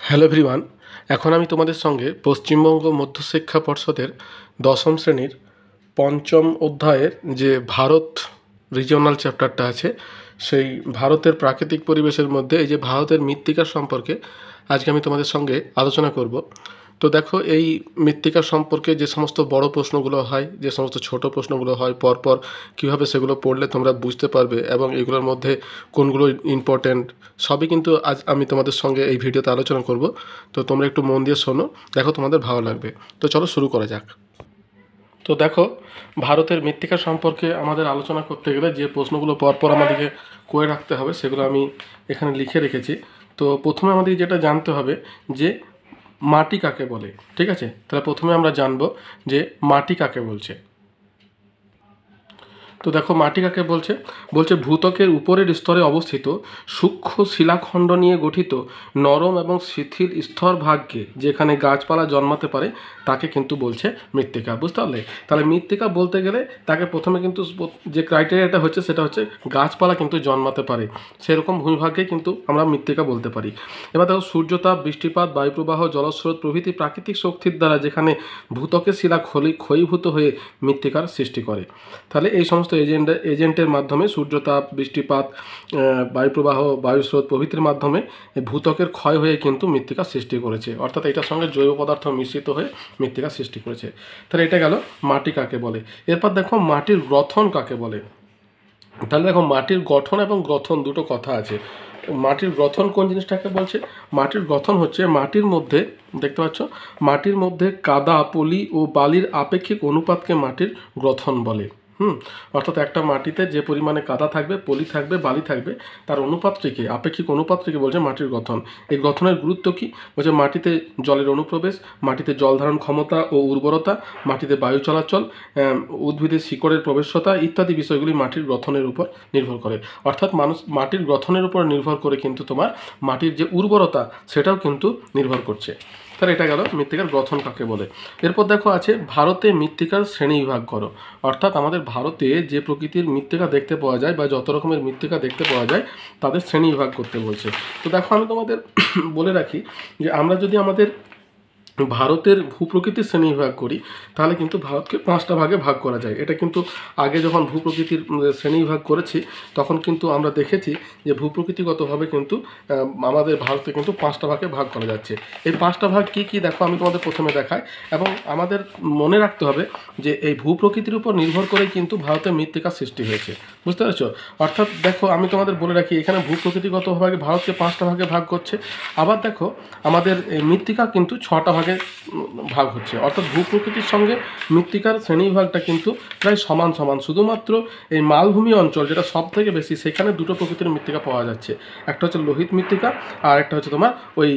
Hello everyone, এখন আমি তোমাদের সঙ্গে পশ্চিমবঙ্গ মধ্যশিক্ষা পর্ষদের দশম শ্রেণীর পঞ্চম অধ্যায়ের যে ভারত রিজিওনাল চ্যাপ্টারটা আছে, সেই ভারতের প্রাকৃতিক পরিবেশের মধ্যে এই যে ভারতের মৃত্তিকা সম্পর্কে আজকে আমি তোমাদের সঙ্গে আলোচনা করব। তো দেখো, এই মৃত্তিকা সম্পর্কে যে সমস্ত বড় প্রশ্নগুলো হয়, যে সমস্ত ছোট প্রশ্নগুলো হয়, পরপর কীভাবে সেগুলো পড়লে তোমরা বুঝতে পারবে এবং এগুলোর মধ্যে কোনগুলো ইম্পর্ট্যান্ট, সবই কিন্তু আজ আমি তোমাদের সঙ্গে এই ভিডিওতে আলোচনা করব। তো তোমরা একটু মন দিয়ে শোনো, দেখো তোমাদের ভালো লাগবে। তো চলো শুরু করা যাক। তো দেখো, ভারতের মৃত্তিকা সম্পর্কে আমাদের আলোচনা করতে গেলে যে প্রশ্নগুলো পরপর আমাদেরকে করে রাখতে হবে সেগুলো আমি এখানে লিখে রেখেছি। তো প্রথমে আমাদের যেটা জানতে হবে যে মাটি কাকে বলে। ঠিক আছে, তাহলে প্রথমে আমরা জানবো যে মাটি কাকে বলছে। তো দেখো, মাটি কাকে বলছে, বলছে ভূত্বকের উপরের স্তরে অবস্থিত সূক্ষ্ম শিলাখণ্ড নিয়ে গঠিত নরম এবং শিথিল স্তরভাগকে যেখানে গাছপালা জন্মাতে পারে তাকে কিন্তু বলছে মৃত্তিকা। বুঝতে পারলে? তাহলে মৃত্তিকা বলতে গেলে তাকে প্রথমে কিন্তু যে ক্রাইটেরিয়াটা হচ্ছে সেটা হচ্ছে গাছপালা কিন্তু জন্মাতে পারে, সেরকম ভূমিভাগকে কিন্তু আমরা মৃত্তিকা বলতে পারি। এবার দেখো, সূর্যতাপ, বৃষ্টিপাত, বায়ুপ্রবাহ, জলস্রোত প্রভৃতি প্রাকৃতিক শক্তির দ্বারা যেখানে ভূত্বকের শিলা ক্ষয়ীভূত হয়ে মৃত্তিকার সৃষ্টি করে। তাহলে এই সমস্ত এজেন্টের মাধ্যমে সূর্যতাপ, বৃষ্টিপাত, বায়ুপ্রবাহ, বায়ুস্রোত প্রভৃতির মাধ্যমে ভূত্বকের ক্ষয় হয়ে কিন্তু মৃত্তিকা সৃষ্টি করেছে, অর্থাৎ এটার সঙ্গে জৈব পদার্থ মিশ্রিত হয়ে মৃত্তিকা সৃষ্টি করেছে। তাহলে এটা গেল মাটি কাকে বলে। এরপর দেখো, মাটির গ্রথন কাকে বলে। তাহলে দেখো, মাটির গঠন এবং গ্রথন দুটো কথা আছে। মাটির গ্রথন কোন জিনিসটাকে বলছে? মাটির গঠন হচ্ছে মাটির মধ্যে, দেখতে পাচ্ছ, মাটির মধ্যে কাদা, পলি ও বালির আপেক্ষিক অনুপাতকে মাটির গ্রথন বলে। অর্থাৎ একটা মাটিতে যে পরিমাণে কাদা থাকবে, পলি থাকবে, বালি থাকবে, তার অনুপাতটিকে, আপেক্ষিক অনুপাতটিকে বলছে মাটির গঠন। এই গঠনের গুরুত্ব কী? বলছে মাটিতে জলের অনুপ্রবেশ, মাটিতে জল ধারণ ক্ষমতা ও উর্বরতা, মাটিতে বায়ু চলাচল, উদ্ভিদের শিকড়ের প্রবেশতা ইত্যাদি বিষয়গুলি মাটির গঠনের উপর নির্ভর করে। অর্থাৎ মাটির গঠনের উপর নির্ভর করে কিন্তু তোমার মাটির যে উর্বরতা সেটাও কিন্তু নির্ভর করছে। তাহলে এটা গেল মৃত্তিকার গঠন কাকে বলে। এরপর দেখো আছে ভারতে মৃত্তিকার শ্রেণীবিভাগ করো। অর্থাৎ আমাদের ভারতে যে প্রকৃতির মৃত্তিকা দেখতে পাওয়া যায় বা যত রকমের মৃত্তিকা দেখতে পাওয়া যায় তাদের শ্রেণীবিভাগ করতে বলছে। তো দেখো, আমি তোমাদের বলে রাখি যে আমরা যদি আমাদের ভারতের ভূপ্রকৃতির শ্রেণীবিভাগ করি তাহলে কিন্তু ভারতকে 5টা ভাগে ভাগ করা যায়। এটা কিন্তু আগে যখন ভূপ্রকৃতির শ্রেণীবিভাগ করেছি তখন কিন্তু আমরা দেখেছি যে ভূপ্রকৃতিগতভাবে কিন্তু আমাদের ভারতে কিন্তু 5টা ভাগে ভাগ করা যাচ্ছে। এই 5টা ভাগ কী কী দেখো, আমি তোমাদের প্রথমে দেখাই। এবং আমাদের মনে রাখতে হবে যে এই ভূপ্রকৃতির উপর নির্ভর করেই কিন্তু ভারতের মৃত্তিকা সৃষ্টি হয়েছে। বুঝতে পেরেছো? অর্থাৎ দেখো, আমি তোমাদের বলে রাখি, এখানে ভূপ্রকৃতিগতভাবে ভারতকে 5টা ভাগে ভাগ করছে। আবার দেখো, আমাদের এই মৃত্তিকা কিন্তু 6টা ভাগে ভাগ হচ্ছে। অর্থাৎ ভূপ্রকৃতির সঙ্গে মৃত্তিকার শ্রেণীবিভাগটা কিন্তু প্রায় সমান সমান। শুধুমাত্র এই মালভূমি অঞ্চল যেটা সব থেকে বেশি, সেখানে দুটো প্রকৃতির মৃত্তিকা পাওয়া যাচ্ছে। একটা হচ্ছে লোহিত মৃত্তিকা আর একটা হচ্ছে তোমার ওই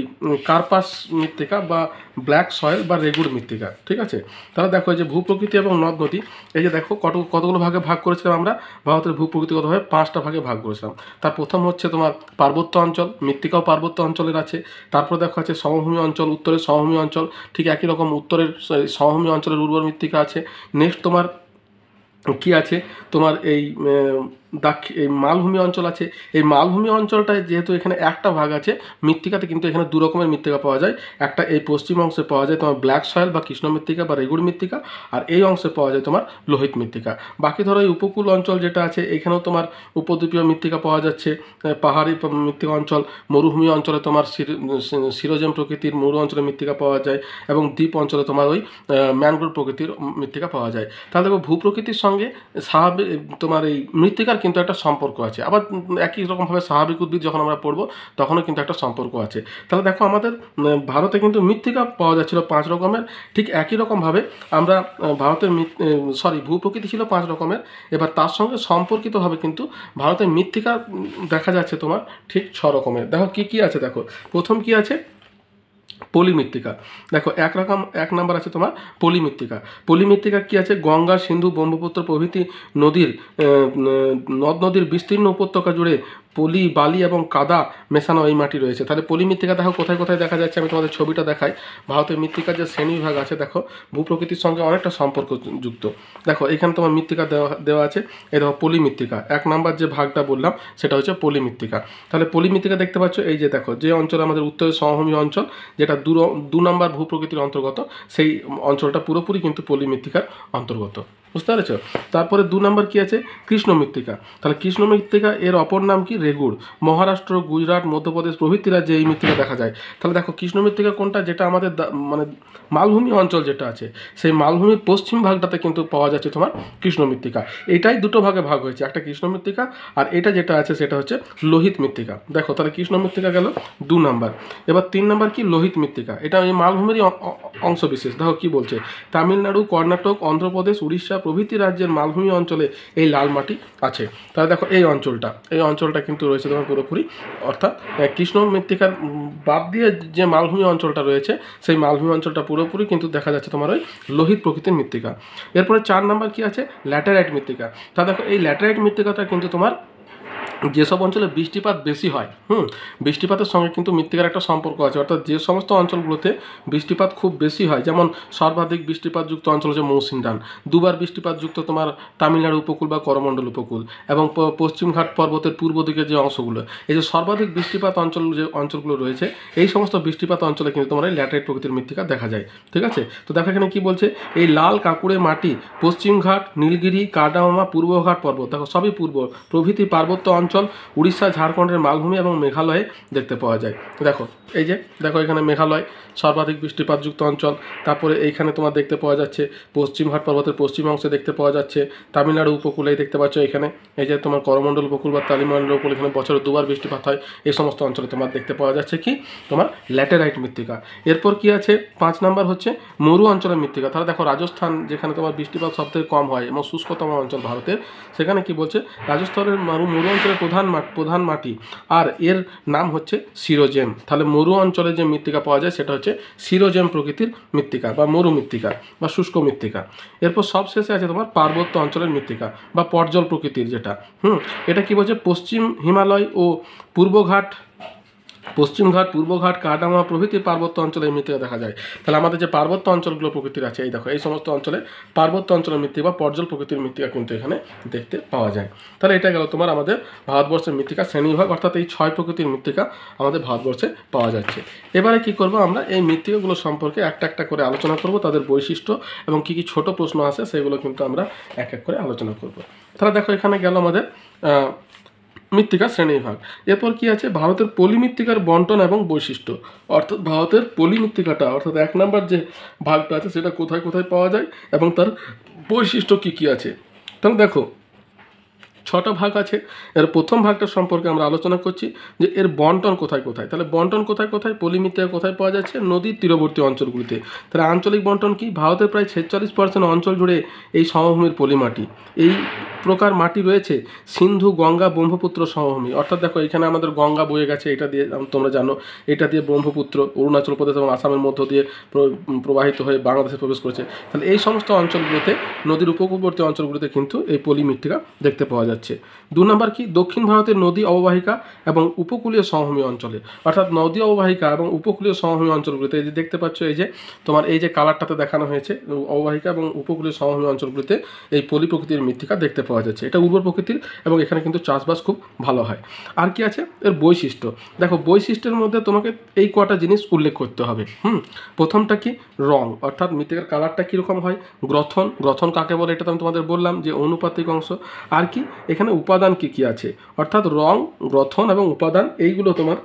কার্পাস মৃত্তিকা বা ব্ল্যাক সয়েল বা রেগুড় মৃত্তিকা। ঠিক আছে, তাহলে দেখো, এই যে ভূপ্রকৃতি এবং নদ নদী, এই যে দেখো কতগুলো ভাগে ভাগ করেছিলাম আমরা। ভারতের ভূপ্রকৃতিগতভাবে 5টা ভাগে ভাগ করেছিলাম। তার প্রথম হচ্ছে তোমার পার্বত্য অঞ্চল, মৃত্তিকাও পার্বত্য অঞ্চলের আছে। তারপর দেখো আছে সমভূমি অঞ্চল, উত্তরের সমভূমি অঞ্চল, ঠিক একই রকম উত্তরের সমভূমি অঞ্চলের উর্বর মৃত্তিকা আছে। নেক্সট তোমার কী আছে, তোমার এই মালভূমি অঞ্চল আছে। এই মালভূমি অঞ্চলটায় যেহেতু এখানে একটা ভাগ আছে, মৃত্তিকাতে কিন্তু এখানে 2 রকমের মৃত্তিকা পাওয়া যায়। একটা এই পশ্চিম অংশে পাওয়া যায় তোমার ব্ল্যাক সয়েল বা কৃষ্ণ মৃত্তিকা বা রেগুড় মৃত্তিকা, আর এই অংশে পাওয়া যায় তোমার লোহিত মৃত্তিকা। বাকি ধরো এই উপকূল অঞ্চল যেটা আছে, এখানেও তোমার উপদ্বীপীয় মৃত্তিকা পাওয়া যাচ্ছে, পাহাড়ি মৃত্তিকা অঞ্চল, মরুভূমি অঞ্চলে তোমার সিরোজেম প্রকৃতির মরু অঞ্চলে মৃত্তিকা পাওয়া যায়, এবং দ্বীপ অঞ্চলে তোমার ওই ম্যানগ্রোভ প্রকৃতির মৃত্তিকা পাওয়া যায়। তাহলে দেখো, ভূপ্রকৃতির সঙ্গে স্বাভাবিক তোমার এই মৃত্তিকার কিন্তু একটা সম্পর্ক আছে। আবার একই রকমভাবে স্বাভাবিক উদ্ভিদ যখন আমরা পড়বো তখনও কিন্তু একটা সম্পর্ক আছে। তাহলে দেখো, আমাদের ভারতে কিন্তু মৃত্তিকা পাওয়া যাচ্ছিল 5 রকমের। ঠিক একই রকমভাবে আমরা ভারতের ভূপ্রকৃতি ছিল 5 রকমের। এবার তার সঙ্গে সম্পর্কিতভাবে কিন্তু ভারতের মৃত্তিকা দেখা যাচ্ছে তোমার ঠিক 6 রকমের। দেখো কী কী আছে, দেখো প্রথম কি আছে, পলিমৃত্তিকা। দেখো, এক নাম্বার আছে তোমার পলিমৃত্তিকা। পলিমৃত্তিকা কী আছে, গঙ্গা, সিন্ধু, ব্রহ্মপুত্র প্রভৃতি নদ নদীর বিস্তীর্ণ উপত্যকা জুড়ে পলি, বালি এবং কাদা মেশানো এই মাটি রয়েছে। তাহলে পলি মৃত্তিকা দেখো কোথায় কোথায় দেখা যাচ্ছে, আমি তোমাদের ছবিটা দেখাই। ভারতের মৃত্তিকার যে শ্রেণীবিভাগ আছে দেখো ভূপ্রকৃতির সঙ্গে অনেকটা সম্পর্ক যুক্ত। দেখো এখানে তোমার মৃত্তিকা দেওয়া আছে, এই দেখো পলি মৃত্তিকা। 1 নাম্বার যে ভাগটা বললাম সেটা হচ্ছে পলি মৃত্তিকা। তাহলে পলি মৃত্তিকা দেখতে পাচ্ছ, এই যে দেখো যে অঞ্চল আমাদের উত্তরের সমভূমি অঞ্চল, যেটা 2 নম্বর ভূপ্রকৃতির অন্তর্গত, সেই অঞ্চলটা পুরোপুরি কিন্তু পলি মৃত্তিকার অন্তর্গত। বুঝতে পেরেছ? তারপরে 2 নম্বর কি আছে, কৃষ্ণ মৃত্তিকা। তাহলে কৃষ্ণ মৃত্তিকা এর অপর নাম কি, রেগুড়। মহারাষ্ট্র, গুজরাট, মধ্যপ্রদেশ প্রভৃতি রাজ্যে এই মৃত্তিকা দেখা যায়। তাহলে দেখো কৃষ্ণ মৃত্তিকা কোনটা, যেটা আমাদের মানে মালভূমি অঞ্চল যেটা আছে, সেই মালভূমির পশ্চিম ভাগটাতে কিন্তু পাওয়া যাচ্ছে তোমার কৃষ্ণ মৃত্তিকা। এটাই 2 ভাগে ভাগ হয়েছে, একটা কৃষ্ণ মৃত্তিকা আর এটা যেটা আছে সেটা হচ্ছে লোহিত মৃত্তিকা। দেখো তাহলে কৃষ্ণ মৃত্তিকা গেল 2 নম্বর। এবার 3 নম্বর কি, লোহিত মৃত্তিকা। এটা এই মালভূমিরই অংশ বিশেষ। দেখো কি বলছে, তামিলনাড়ু, কর্ণাটক, অন্ধ্রপ্রদেশ, উড়িষ্যা প্রভৃতি রাজ্যের মালভূমি অঞ্চলে এই লাল মাটি আছে। তাহলে দেখো এই অঞ্চলটা কিন্তু রয়েছে তোমার পুরোপুরি, অর্থাৎ কৃষ্ণ মৃত্তিকার বাদ দিয়ে যে মালভূমি অঞ্চলটা রয়েছে সেই মালভূমি অঞ্চলটা পুরোপুরি কিন্তু দেখা যাচ্ছে তোমার ওই লোহিত প্রকৃতির মৃত্তিকা। এরপরে 4 নম্বর কি আছে, ল্যাটেরাইট মৃত্তিকা। তা দেখো এই ল্যাটেরাইট মৃত্তিকাটা কিন্তু তোমার যেসব অঞ্চলে বৃষ্টিপাত বেশি হয়, বৃষ্টিপাতের সঙ্গে কিন্তু মৃত্তিকার একটা সম্পর্ক আছে। অর্থাৎ যে সমস্ত অঞ্চলগুলোতে বৃষ্টিপাত খুব বেশি হয়, যেমন সর্বাধিক বৃষ্টিপাতযুক্ত অঞ্চল হচ্ছে মৌসিনরাম, 2 বার বৃষ্টিপাতযুক্ত তোমার তামিলনাড়ু উপকূল বা করমণ্ডল উপকূল, এবং পশ্চিমঘাট পর্বতের পূর্ব দিকের যে অংশগুলো, এই যে সর্বাধিক বৃষ্টিপাত যে অঞ্চলগুলো রয়েছে, এই সমস্ত বৃষ্টিপাত অঞ্চলে কিন্তু তোমার এই ল্যাটেরাইট প্রকৃতির মৃত্তিকা দেখা যায়। ঠিক আছে? তো দেখো এখানে কি বলছে, এই লাল কাঁকুড়ে মাটি পশ্চিমঘাট, নীলগিরি, কার্ডামামা, পূর্বঘাট পর্বত, দেখো সবই পূর্ব প্রভৃতি পার্বত্য অঞ্চল, উড়িষ্যা, ঝাড়খণ্ডের মালভূমি এবং মেঘালয়ে দেখতে পাওয়া যায়। দেখো এই যে দেখো এখানে মেঘালয় সর্বাধিক বৃষ্টিপাতযুক্ত অঞ্চল। তারপরে এইখানে তোমার দেখতে পাওয়া যাচ্ছে পশ্চিমঘাট পর্বতের পশ্চিম অংশে দেখতে পাওয়া যাচ্ছে তামিলনাড়ু উপকূলেই দেখতে পাচ্ছ, এখানে এই যে তোমার করমণ্ডল উপকূল বা তামিলনাড়ু উপকূল, এখানে বছরে 2 বার বৃষ্টিপাত হয়। এই সমস্ত অঞ্চলে তোমার দেখতে পাওয়া যাচ্ছে কি, তোমার ল্যাটেরাইট মৃত্তিকা। এরপর কি আছে, 5 নম্বর হচ্ছে মরু অঞ্চলের মৃত্তিকা। তাহলে দেখো রাজস্থান, যেখানে তোমার বৃষ্টিপাত সবথেকে কম হয় এবং শুষ্কতম অঞ্চল ভারতের, সেখানে কি বলছে, রাজস্থানের মরু অঞ্চলের প্রধান মাটি, আর এর নাম হচ্ছে সিরোজেম। তাহলে মরু অঞ্চলে যে মৃত্তিকা পাওয়া যায় সেটা হচ্ছে সিরোজেম প্রকৃতির মৃত্তিকা বা মরু মৃত্তিকা বা শুষ্ক মৃত্তিকা। এরপর সবশেষে আছে তোমার পার্বত্য অঞ্চলের মৃত্তিকা বা পর্জল প্রকৃতির, যেটা এটা কি বলছে, পশ্চিম হিমালয় ও পূর্বঘাট, কার্ডামা প্রভৃতি পার্বত্য অঞ্চলে এই মৃত্তিকা দেখা যায়। তাহলে আমাদের যে পার্বত্য অঞ্চলগুলো প্রকৃতির আছে, এই দেখো এই সমস্ত অঞ্চলে পার্বত্য অঞ্চলের মৃত্তিকা বা পর্জল প্রকৃতির মৃত্তিকা কিন্তু এখানে দেখতে পাওয়া যায়। তাহলে এটা গেল তোমার আমাদের ভারতবর্ষের মৃত্তিকা শ্রেণীবিভাগ, অর্থাৎ এই 6 প্রকৃতির মৃত্তিকা আমাদের ভারতবর্ষে পাওয়া যাচ্ছে। এবারে কি করব, আমরা এই মৃত্তিকাগুলো সম্পর্কে একটা একটা করে আলোচনা করব, তাদের বৈশিষ্ট্য এবং কী কী ছোট প্রশ্ন আছে সেগুলো কিন্তু আমরা এক এক করে আলোচনা করব। তাহলে দেখো এখানে গেল আমাদের মৃত্তিকা শ্রেণীবিভাগ। এরপর কি আছে, ভারতের পলি মৃত্তিকার বন্টন এবং বৈশিষ্ট্য। অর্থাৎ ভারতের পলি মৃত্তিকাটা, অর্থাৎ 1 নম্বর যে ভাগটা আছে সেটা কোথায় কোথায় পাওয়া যায় এবং তার বৈশিষ্ট্য কী কী আছে। তাহলে দেখো 6টা ভাগ আছে। এর প্রথম ভাগটা সম্পর্কে আমরা আলোচনা করছি যে এর বন্টন কোথায় কোথায়। তাহলে বন্টন কোথায় কোথায়, পলি মৃত্তিকা কোথায় পাওয়া যাচ্ছে, নদীর তীরবর্তী অঞ্চলগুলিতে। তাহলে আঞ্চলিক বন্টন কি, ভারতের প্রায় 46% অঞ্চল জুড়ে এই সমভূমির পলি মাটি। এই প্রকার মাটি রয়েছে সিন্ধু, গঙ্গা, ব্রহ্মপুত্র সমভূমি। অর্থাৎ দেখো এখানে আমাদের গঙ্গা বয়ে গেছে, এটা দিয়ে তোমরা জানো, এটা দিয়ে ব্রহ্মপুত্র অরুণাচল প্রদেশ এবং আসামের মধ্য দিয়ে প্রবাহিত হয়ে বাংলাদেশে প্রবেশ করেছে। তাহলে এই সমস্ত অঞ্চলগুলোতে, নদীর উপকূলবর্তী অঞ্চলগুলোতে কিন্তু এই পলি মৃত্তিকা দেখতে পাওয়া যাচ্ছে। 2 নম্বর কি, দক্ষিণ ভারতের নদী অববাহিকা এবং উপকূলীয় সমভূমি অঞ্চলে। অর্থাৎ নদী অববাহিকা এবং উপকূলীয় সমভূমি অঞ্চলগুলিতে, এই যে দেখতে পাচ্ছ, এই যে তোমার এই যে কালারটাতে দেখানো হয়েছে, অববাহিকা এবং উপকূলীয় সমভূমি অঞ্চলগুলিতে এই পলি প্রকৃতির মৃত্তিকা দেখতে পাওয়া যাচ্ছে। এটা উর্বর প্রকৃতির এবং এখানে কিন্তু চাষবাস খুব ভালো হয়। আর কি আছে, এর বৈশিষ্ট্য। দেখো বৈশিষ্ট্যের মধ্যে তোমাকে এই কটা জিনিস উল্লেখ করতে হবে। প্রথমটা কি, রং, অর্থাৎ মৃত্তিকার কালারটা কীরকম হয়। গ্রথন কাকে বলে, এটা তো আমি তোমাদের বললাম যে অনুপাতিক অংশ। আর কি, এখানে উপাদান কি কি আছে, অর্থাৎ রং, গ্রথন এবং উপাদান, এইগুলো তোমার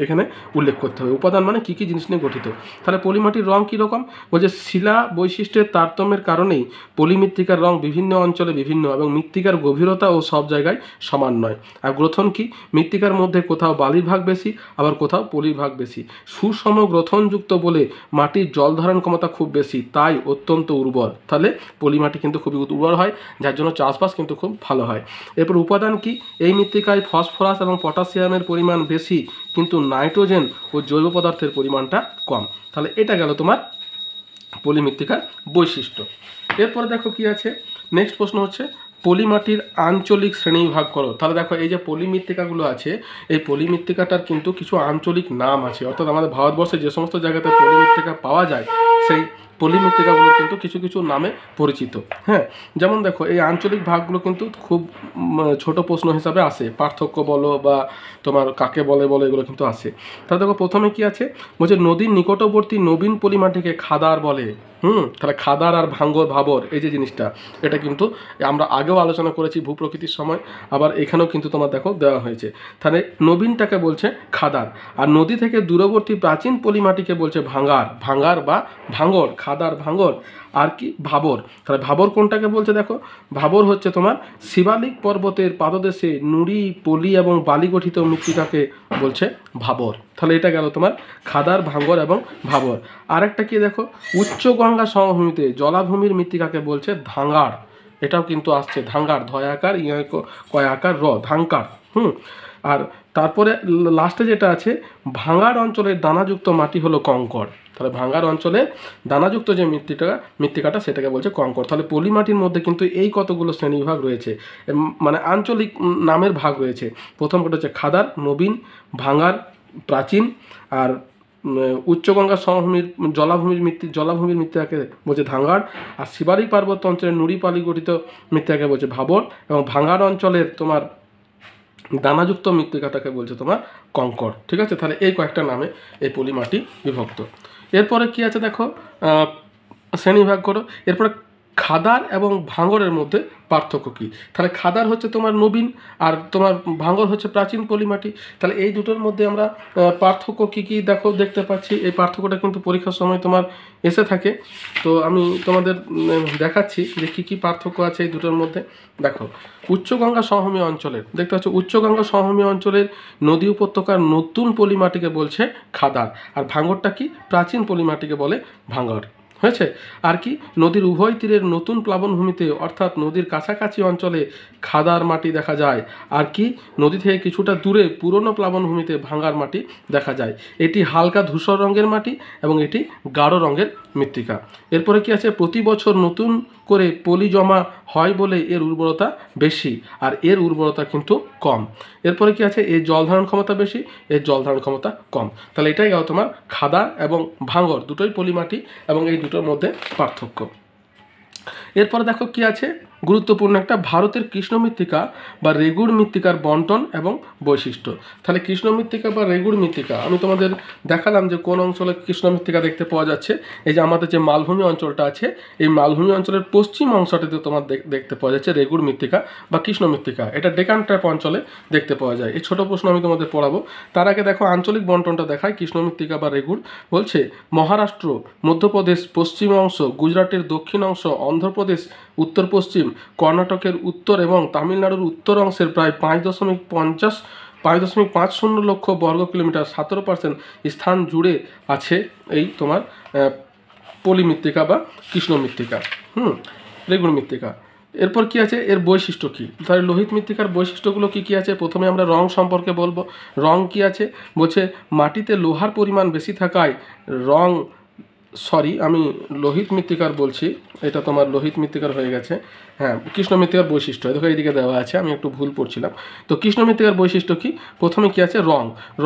এখানে উল্লেখ করতে হবে। উপাদান মানে কী কী জিনিস নিয়ে গঠিত। তাহলে পলিমাটির রং কীরকম, বলছে শিলা বৈশিষ্ট্যের তারতম্যের কারণেই পলিমৃত্তিকার রং বিভিন্ন অঞ্চলে বিভিন্ন এবং মৃত্তিকার গভীরতা ও সব জায়গায় সমান নয়। আর গ্রথন কি, মৃত্তিকার মধ্যে কোথাও বালির ভাগ বেশি আবার কোথাও পলির ভাগ বেশি। সুষম গ্রথনযুক্ত বলে মাটির জল ধারণ ক্ষমতা খুব বেশি, তাই অত্যন্ত উর্বর। তাহলে পলিমাটি কিন্তু খুবই উর্বর হয়, যার জন্য চাষবাস কিন্তু খুব ভালো হয়। এরপর উপাদান কি, এই মৃত্তিকায় ফসফরাস এবং পটাশিয়ামের পরিমাণ বেশি কিন্তু নাইট্রোজেন ও জৈব পদার্থের পরিমাণটা কম। তাহলে এটা গেল তোমার পলি মৃত্তিকার বৈশিষ্ট্য। এরপরে দেখো কি আছে, নেক্সট প্রশ্ন হচ্ছে পলিমাটির আঞ্চলিক শ্রেণীবিভাগ করো। তাহলে দেখো এই যে পলিমৃত্তিকাগুলো আছে, এই পলিমৃত্তিকাটার কিন্তু কিছু আঞ্চলিক নাম আছে, অর্থাৎ আমাদের ভারতবর্ষে যে সমস্ত জায়গাতে পলিমৃত্তিকা পাওয়া যায় সেই পলিমৃত্তিকাগুলো কিন্তু কিছু কিছু নামে পরিচিত। হ্যাঁ, যেমন দেখো এই আঞ্চলিক ভাগগুলো কিন্তু খুব ছোট প্রশ্ন হিসাবে আসে, পার্থক্য বলো বা তোমার কাকে বলে বলো এগুলো কিন্তু আসে। তাহলে দেখো প্রথমে কি আছে, বলছে নদীর নিকটবর্তী নবীন পলিমাটিকে খাদার বলে। তাহলে খাদার আর ভাঙ্গর ভাবর এই যে জিনিসটা, এটা কিন্তু আমরা আগেও আলোচনা করেছি ভূপ্রকৃতির সময়, আবার এখানেও কিন্তু তোমার দেখো দেওয়া হয়েছে। তাহলে নবীনটাকে বলছে খাদার, আর নদী থেকে দূরবর্তী প্রাচীন পলিমাটিকে বলছে ভাঙ্গার, ভাঙ্গার বা ভাঙ্গর, খাদার ভাঙ্গর। আর কি ভাবর, তাহলে ভাবর কোনটাকে বলছে দেখো, ভাবর হচ্ছে তোমার শিবালিক পর্বতের পাদদেশে নুড়ি পলি এবং বালি গঠিত মৃত্তিকাকে বলছে ভাবর। তাহলে এটা গেল তোমার খাদার, ভাঙ্গর এবং ভাবর। আরেকটা কি দেখো, উচ্চ গঙ্গা সমভূমিতে জলাভূমির মৃত্তিকাকে বলছে ধাঙ্গার, এটাও কিন্তু আসছে ধাঙ্গার, ধয়াকার কয়াকার র, ধাঙ্কার। আর তারপরে লাস্টে যেটা আছে, ভাঙ্গার অঞ্চলের দানাযুক্ত মাটি হলো কঙ্কর। তাহলে ভাঙ্গার অঞ্চলে দানাযুক্ত যে মৃত্তিকাটা সেটাকে বলছে কঙ্কর। তাহলে পলিমাটির মধ্যে কিন্তু এই কতগুলো শ্রেণীবিভাগ রয়েছে, মানে আঞ্চলিক নামের ভাগ রয়েছে। প্রথমটা হচ্ছে খাদার, নবীন, ভাঙ্গার, প্রাচীন, আর উচ্চগঙ্গা সমভূমির জলাভূমির মৃত্তিকাকে বলছে ধাঙ্গার, আর শিবালিক পার্বত্য অঞ্চলের নুড়ি পালি গঠিত মৃত্তিকাকে বলছে ভাবর, এবং ভাঙ্গার অঞ্চলের তোমার দানাযুক্ত মৃত্তিকাটাকে বলছে তোমার কঙ্কর। ঠিক আছে, তাহলে এই কয়েকটা নামে এই পলিমাটি বিভক্ত। এরপরে কি আছে দেখো, শ্রেণীবিভাগ করো। এরপরে খাদার এবং ভাঙ্গরের মধ্যে পার্থক্য কী? তাহলে খাদার হচ্ছে তোমার নবীন, আর তোমার ভাঙ্গর হচ্ছে প্রাচীন পলিমাটি। তাহলে এই দুটোর মধ্যে আমরা পার্থক্য কী কী দেখতে পাচ্ছি। এই পার্থক্যটা কিন্তু পরীক্ষার সময় তোমার এসে থাকে, তো আমি তোমাদের দেখাচ্ছি যে কী কী পার্থক্য আছে এই দুটোর মধ্যে। দেখো, উচ্চগঙ্গা সমভূমি অঞ্চলের দেখতে পাচ্ছ, উচ্চগঙ্গা সমভূমি অঞ্চলের নদী উপত্যকার নতুন পলিমাটিকে বলছে খাদার, আর ভাঙ্গরটা কি, প্রাচীন পলিমাটিকে বলে ভাঙ্গর। হয়েছে। আর কি, নদীর উভয় তীরের নতুন প্লাবনভূমিতে অর্থাৎ নদীর কাছাকাছি অঞ্চলে খাদার মাটি দেখা যায়, আর কি নদী থেকে কিছুটা দূরে পুরনো প্লাবনভূমিতে ভাঙ্গার মাটি দেখা যায়। এটি হালকা ধূসর রঙের মাটি এবং এটি গাঢ় রঙের মৃত্তিকা। এরপরে কি আছে, প্রতি বছর নতুন করে পলি জমা হয় বলে এর উর্বরতা বেশি, আর এর উর্বরতা কিন্তু কম। এরপরে কি আছে, এর জল ধারণ ক্ষমতা বেশি, এর জল ধারণ ক্ষমতা কম। তাহলে এটাই গেল তোমার খাদার এবং ভাঙ্গর, দুটোই পলিমাটি এবং এই দুটোর মধ্যে পার্থক্য। এরপরে দেখো কি আছে, গুরুত্বপূর্ণ একটা, ভারতের কৃষ্ণ মৃত্তিকা বা রেগুড় মৃত্তিকার বন্টন এবং বৈশিষ্ট্য। তাহলে কৃষ্ণ মৃত্তিকা বা রেগুড় মৃত্তিকা আমি তোমাদের দেখালাম যে কোন অঞ্চলে কৃষ্ণ মৃত্তিকা দেখতে পাওয়া যাচ্ছে। এই যে আমাদের যে মালভূমি অঞ্চলটা আছে, এই মালভূমি অঞ্চলের পশ্চিম অংশটিতে তোমার দেখতে পাওয়া যাচ্ছে রেগুড় মৃত্তিকা বা কৃষ্ণ মৃত্তিকা। এটা ডেকান ট্র্যাপ অঞ্চলে দেখতে পাওয়া যায়। এই ছোট প্রশ্ন আমি তোমাদের পড়াবো। তার আগে দেখো আঞ্চলিক বন্টনটা দেখায়। কৃষ্ণ মৃত্তিকা বা রেগুড় বলছে মহারাষ্ট্র, মধ্যপ্রদেশ পশ্চিম অংশ, গুজরাটের দক্ষিণ অংশ, অন্ধ্রপ্রদেশ উত্তর পশ্চিম, কর্ণাটকের উত্তর এবং তামিলনাড়ুর উত্তর অংশের প্রায় 5.50 লক্ষ বর্গ কিলোমিটার 17% স্থান জুড়ে আছে এই তোমার পলিমৃত্তিকা বা কৃষ্ণ মৃত্তিকা, রেগুড় মৃত্তিকা। এরপর কি আছে, এর বৈশিষ্ট্য কী? তাহলে লোহিত মৃত্তিকার বৈশিষ্ট্যগুলো কী কী আছে? প্রথমে আমরা রং সম্পর্কে বলবো। রং কি আছে, বলছে মাটিতে লোহার পরিমাণ বেশি থাকায় আমি লোহিত মৃত্তিকার বলছি, এটা তোমার লোহিত মৃত্তিকার হয়ে গেছে। হ্যাঁ, কৃষ্ণ মৃত্তিকার বৈশিষ্ট্য দেখো এইদিকে দেওয়া আছে, আমি একটু ভুল পড়ছিলাম। তো কৃষ্ণ মৃত্তিকার বৈশিষ্ট্য কি? প্রথমে কি আছে,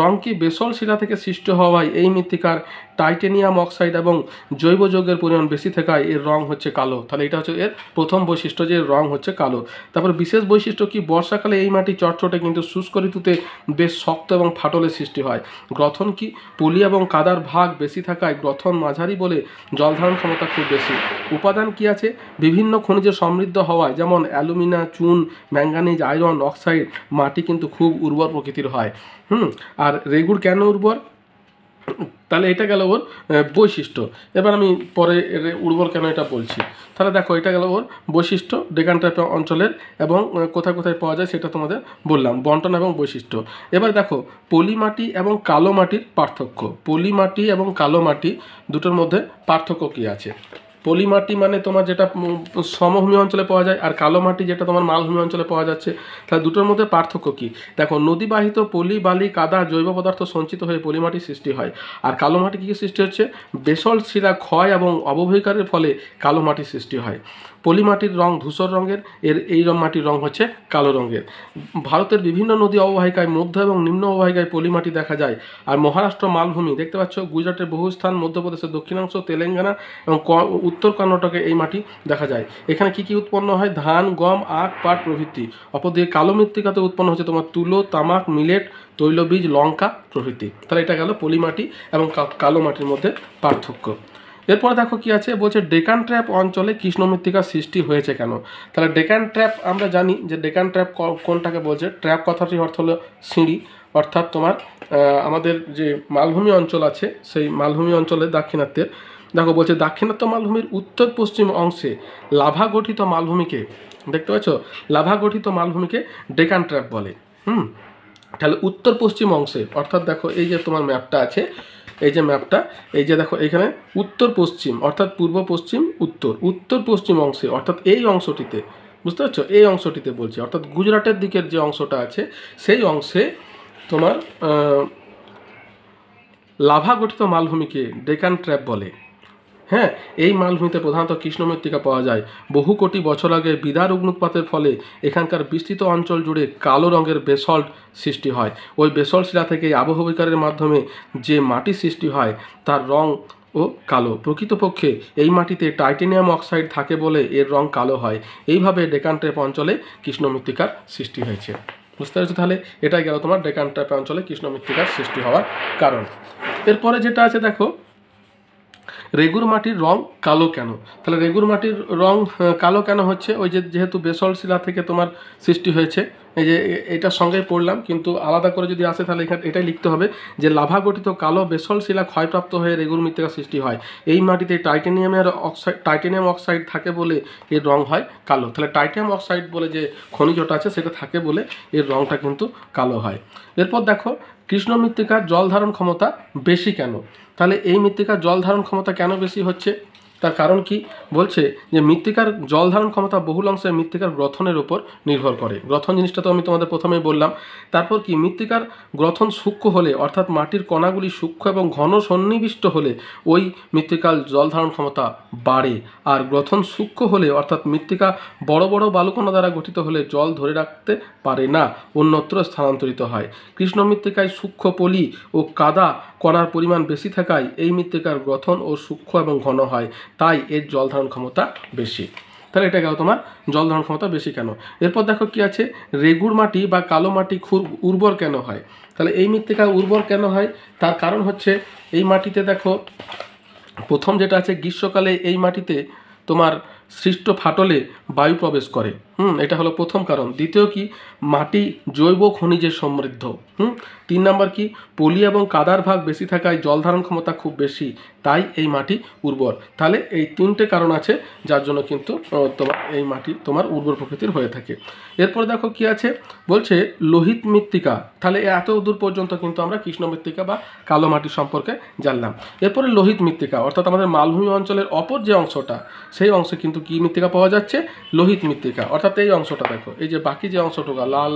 রং কি বেসল শিলা থেকে সৃষ্ট হওয়ায় এই মৃত্তিকার টাইটেনিয়াম অক্সাইড এবং জৈব যৌগের পরিমাণ বেশি থাকায় এর রং হচ্ছে কালো। তাহলে এটা হচ্ছে এর প্রথম বৈশিষ্ট্য, যে রং হচ্ছে কালো। তারপর বিশেষ বৈশিষ্ট্য কি, বর্ষাকালে এই মাটি চটচটে কিন্তু শুষ্ক ঋতুতে বেশ শক্ত এবং ফাটলের সৃষ্টি হয়। গ্রথন কি, পলি এবং কাদার ভাগ বেশি থাকায় গ্রথন মাঝারি বলে জল ধারণ ক্ষমতা খুব বেশি। উপাদান কি আছে, বিভিন্ন খনিজে সমৃদ্ধ হওয়ায় যেমন অ্যালুমিনা, চুন, ম্যাঙ্গানিজ, আয়রন, অক্সাইড মাটি কিন্তু খুব উর্বর প্রকৃতির হয়। আর রেগুড় কেন উর্বর? তাহলে এটা গেল ওর বৈশিষ্ট্য। এবার আমি পরে উর্বর কেন এটা বলছি। তাহলে দেখো এটা গেল ওর বৈশিষ্ট্য ডেকান ট্র্যাপ অঞ্চলের, এবং কোথায় কোথায় পাওয়া যায় সেটা তোমাদের বললাম, বন্টন এবং বৈশিষ্ট্য। এবার দেখো পলিমাটি এবং কালো মাটির পার্থক্য। পলিমাটি এবং কালো মাটি দুটোর মধ্যে পার্থক্য কী আছে? পলি মাটি মানে তোমার যেটা সমভূমি অঞ্চলে পাওয়া যায়, আর কালো মাটি যেটা তোমার মালভূমি অঞ্চলে পাওয়া যাচ্ছে। তাহলে দুটোর মধ্যে পার্থক্য কী? দেখো, নদীবাহিত পলি, বালি, কাদা, জৈব পদার্থ সঞ্চিত হয়ে পলি মাটির সৃষ্টি হয়। আর কালো মাটি কী সৃষ্টি হচ্ছে? বেসল্ট শিলা ক্ষয় এবং অবক্ষয়ের ফলে কালো মাটির সৃষ্টি হয়। পলি মাটির রং ধূসর রঙের, এই মাটির রং হচ্ছে কালো রঙের। ভারতের বিভিন্ন নদী অববাহিকায়, মধ্য এবং নিম্ন অববাহিকায় পলি মাটি দেখা যায়। আর মহারাষ্ট্র মালভূমি দেখতে পাচ্ছ, গুজরাটের বহু স্থান, মধ্যপ্রদেশের দক্ষিণাংশ, তেলেঙ্গানা এবং উত্তর কর্ণাটকে এই মাটি দেখা যায়। এখানে কি কি উৎপন্ন হয়? ধান, গম, আখ, পাট প্রভৃতি। অপরদিকে কালো মৃত্তিকাতে উৎপন্ন হচ্ছে তোমার তুলো, তামাক, মিলেট, তৈলবীজ, লঙ্কা প্রভৃতি। তাহলে এটা গেল পলি মাটি এবং কালো মাটির মধ্যে পার্থক্য। এরপরে দেখো কি আছে, বলছে ডেকান ট্র্যাপ অঞ্চলে কৃষ্ণ মৃত্তিকার সৃষ্টি হয়েছে কেন? তাহলে ডেকান ট্র্যাপ আমরা জানি যে ডেকান ট্র্যাপ কোনটাকে বলছে। ট্র্যাপ কথাটির অর্থ হলো সিঁড়ি, অর্থাৎ তোমার আমাদের যে মালভূমি অঞ্চল আছে সেই মালভূমি অঞ্চলের দাক্ষিণাত্যের, দেখো বলছে দাক্ষিণাত্য মালভূমির উত্তর পশ্চিম অংশে লাভা গঠিত মালভূমিকে, দেখতে পাচ্ছ, লাভা গঠিত মালভূমিকে ডেকান ট্র্যাপ বলে। তাহলে উত্তর পশ্চিম অংশে, অর্থাৎ দেখো এই যে তোমার ম্যাপটা আছে, এই যে ম্যাপটা, এই যে দেখো এখানে উত্তর পশ্চিম, অর্থাৎ পূর্ব পশ্চিম উত্তর, উত্তর পশ্চিম অংশে, অর্থাৎ এই অংশটিতে, বুঝতে পারছো, এই অংশটিতে বলছি, অর্থাৎ গুজরাটের দিকের যে অংশটা আছে সেই অংশে তোমার লাভা গঠিত মালভূমিকে ডেকান ট্র্যাপ বলে। হ্যাঁ, এই মালভূমিতে প্রধানত কৃষ্ণ মৃত্তিকা পাওয়া যায়। বহু কোটি বছর আগে বিদার অগ্নুৎপাতের ফলে এখানকার বিস্তৃত অঞ্চল জুড়ে কালো রঙের বেসল্ট সৃষ্টি হয়। ওই বেসল্ট শিলা থেকে আবহবিকারের মাধ্যমে যে মাটি সৃষ্টি হয় তার রং ও কালো। প্রকৃতপক্ষে এই মাটিতে টাইটেনিয়াম অক্সাইড থাকে বলে এর রং কালো হয়। এইভাবে ডেকান ট্র্যাপ অঞ্চলে কৃষ্ণ মৃত্তিকার সৃষ্টি হয়েছে। বুঝতে পারছো? তাহলে এটাই গেল তোমার ডেকান ট্র্যাপ অঞ্চলে কৃষ্ণ মৃত্তিকার সৃষ্টি হওয়ার কারণ। এরপরে যেটা আছে দেখো, রেগুর মাটির রং কালো কেন? তাহলে রেগুর মাটির রং কালো কেন হচ্ছে? ওই যে যেহেতু বেসল্ট শিলা থেকে তোমার সৃষ্টি হয়েছে, এই যে এটার সঙ্গেই পড়লাম, কিন্তু আলাদা করে যদি আসে তাহলে এখানে এটাই লিখতে হবে যে লাভা গঠিত কালো বেসল্ট শিলা ক্ষয়প্রাপ্ত হয়ে রেগুর মৃত্তিকা সৃষ্টি হয়। এই মাটিতে টাইটেনিয়াম অক্সাইড থাকে বলে এর রং হয় কালো। তাহলে টাইটেনিয়াম অক্সাইড বলে যে খনিজটা আছে সেটা থাকে বলে এর রংটা কিন্তু কালো হয়। এরপর দেখো, কৃষ্ণ মৃত্তিকার জল ধারণ ক্ষমতা বেশি কেন? তাহলে এই মৃত্তিকার জল ধারণ ক্ষমতা কেন বেশি হচ্ছে? তার কারণ কি? বলছে যে মৃত্তিকার জল ধারণ ক্ষমতা বহুল অংশে মৃত্তিকার গ্রথনের উপর নির্ভর করে। গ্রথন জিনিসটা তো আমি তোমাদের প্রথমেই বললাম। তারপর কি, মৃত্তিকার গ্রথন সূক্ষ্ম হলে, অর্থাৎ মাটির কণাগুলি সূক্ষ্ম এবং ঘন সন্নিবিষ্ট হলে ওই মৃত্তিকার জল ধারণ ক্ষমতা বাড়ে। আর গ্রথন সূক্ষ্ম হলে, অর্থাৎ মৃত্তিকা বড় বড় বালুকণা দ্বারা গঠিত হলে জল ধরে রাখতে পারে না, অন্যত্র স্থানান্তরিত হয়। কৃষ্ণ মৃত্তিকায় সূক্ষ্ম পলি ও কাদা কণার পরিমাণ বেশি থাকায় এই মৃত্তিকার গঠন ও সূক্ষ্ম এবং ঘন হয়, তাই এর জল ধারণ ক্ষমতা বেশি। তাহলে এটা গেল তোমার জল ধারণ ক্ষমতা বেশি কেন। এরপর দেখো কি আছে, রেগুর মাটি বা কালো মাটি খুব উর্বর কেন হয়? তাহলে এই মৃত্তিকা উর্বর কেন হয়? তার কারণ হচ্ছে এই মাটিতে দেখো, প্রথম যেটা আছে, গ্রীষ্মকালে এই মাটিতে তোমার সৃষ্ট ফাটলে বায়ু প্রবেশ করে। এটা হলো প্রথম কারণ। দ্বিতীয় কি, মাটি জৈব খনিজে সমৃদ্ধ। 3 নম্বর কি, পলি এবং কাদার ভাগ বেশি থাকায় জল ধারণ ক্ষমতা খুব বেশি, তাই এই মাটি উর্বর। তাহলে এই 3টে কারণ আছে যার জন্য কিন্তু তোমার এই মাটি তোমার উর্বর প্রকৃতির হয়ে থাকে। এরপর দেখো কি আছে, বলছে লোহিত মৃত্তিকা। তাহলে এত দূর পর্যন্ত কিন্তু আমরা কৃষ্ণ মৃত্তিকা বা কালো মাটি সম্পর্কে জানলাম। এরপরে লোহিত মৃত্তিকা, অর্থাৎ আমাদের মালভূমি অঞ্চলের অপর যে অংশটা, সেই অংশে কিন্তু কি মৃত্তিকা পাওয়া যাচ্ছে? লোহিত মৃত্তিকা। অর্থাৎ এই অংশটা দেখো, এই যে বাকি যে অংশটুকু লাল,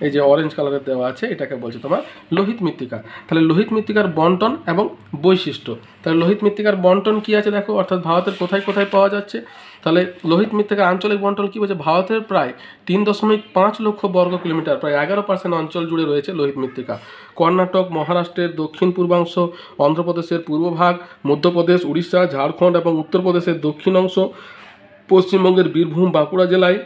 এই যে অরেঞ্জ কালারের দেওয়া আছে, এটাকে বলছে তোমার লোহিত মৃত্তিকা। তাহলে লোহিত মৃত্তিকার বন্টন এবং বৈশিষ্ট্য। তাহলে লোহিত মৃত্তিকার বন্টন কি আছে দেখো, অর্থাৎ ভারতের কোথায় কোথায় পাওয়া যাচ্ছে। তাহলে লোহিত মৃত্তিকার আঞ্চলিক বন্টন কি বলছে? ভারতের প্রায় 3.5 লক্ষ বর্গ কিলোমিটার, প্রায় 11% অঞ্চল জুড়ে রয়েছে লোহিত মৃত্তিকা। কর্ণাটক, মহারাষ্ট্রের দক্ষিণ পূর্বাংশ, অন্ধ্রপ্রদেশের পূর্বভাগ, মধ্যপ্রদেশ, উড়িষ্যা, ঝাড়খণ্ড এবং উত্তরপ্রদেশের দক্ষিণ অংশ, পশ্চিমবঙ্গের বীরভূম, বাঁকুড়া জেলায়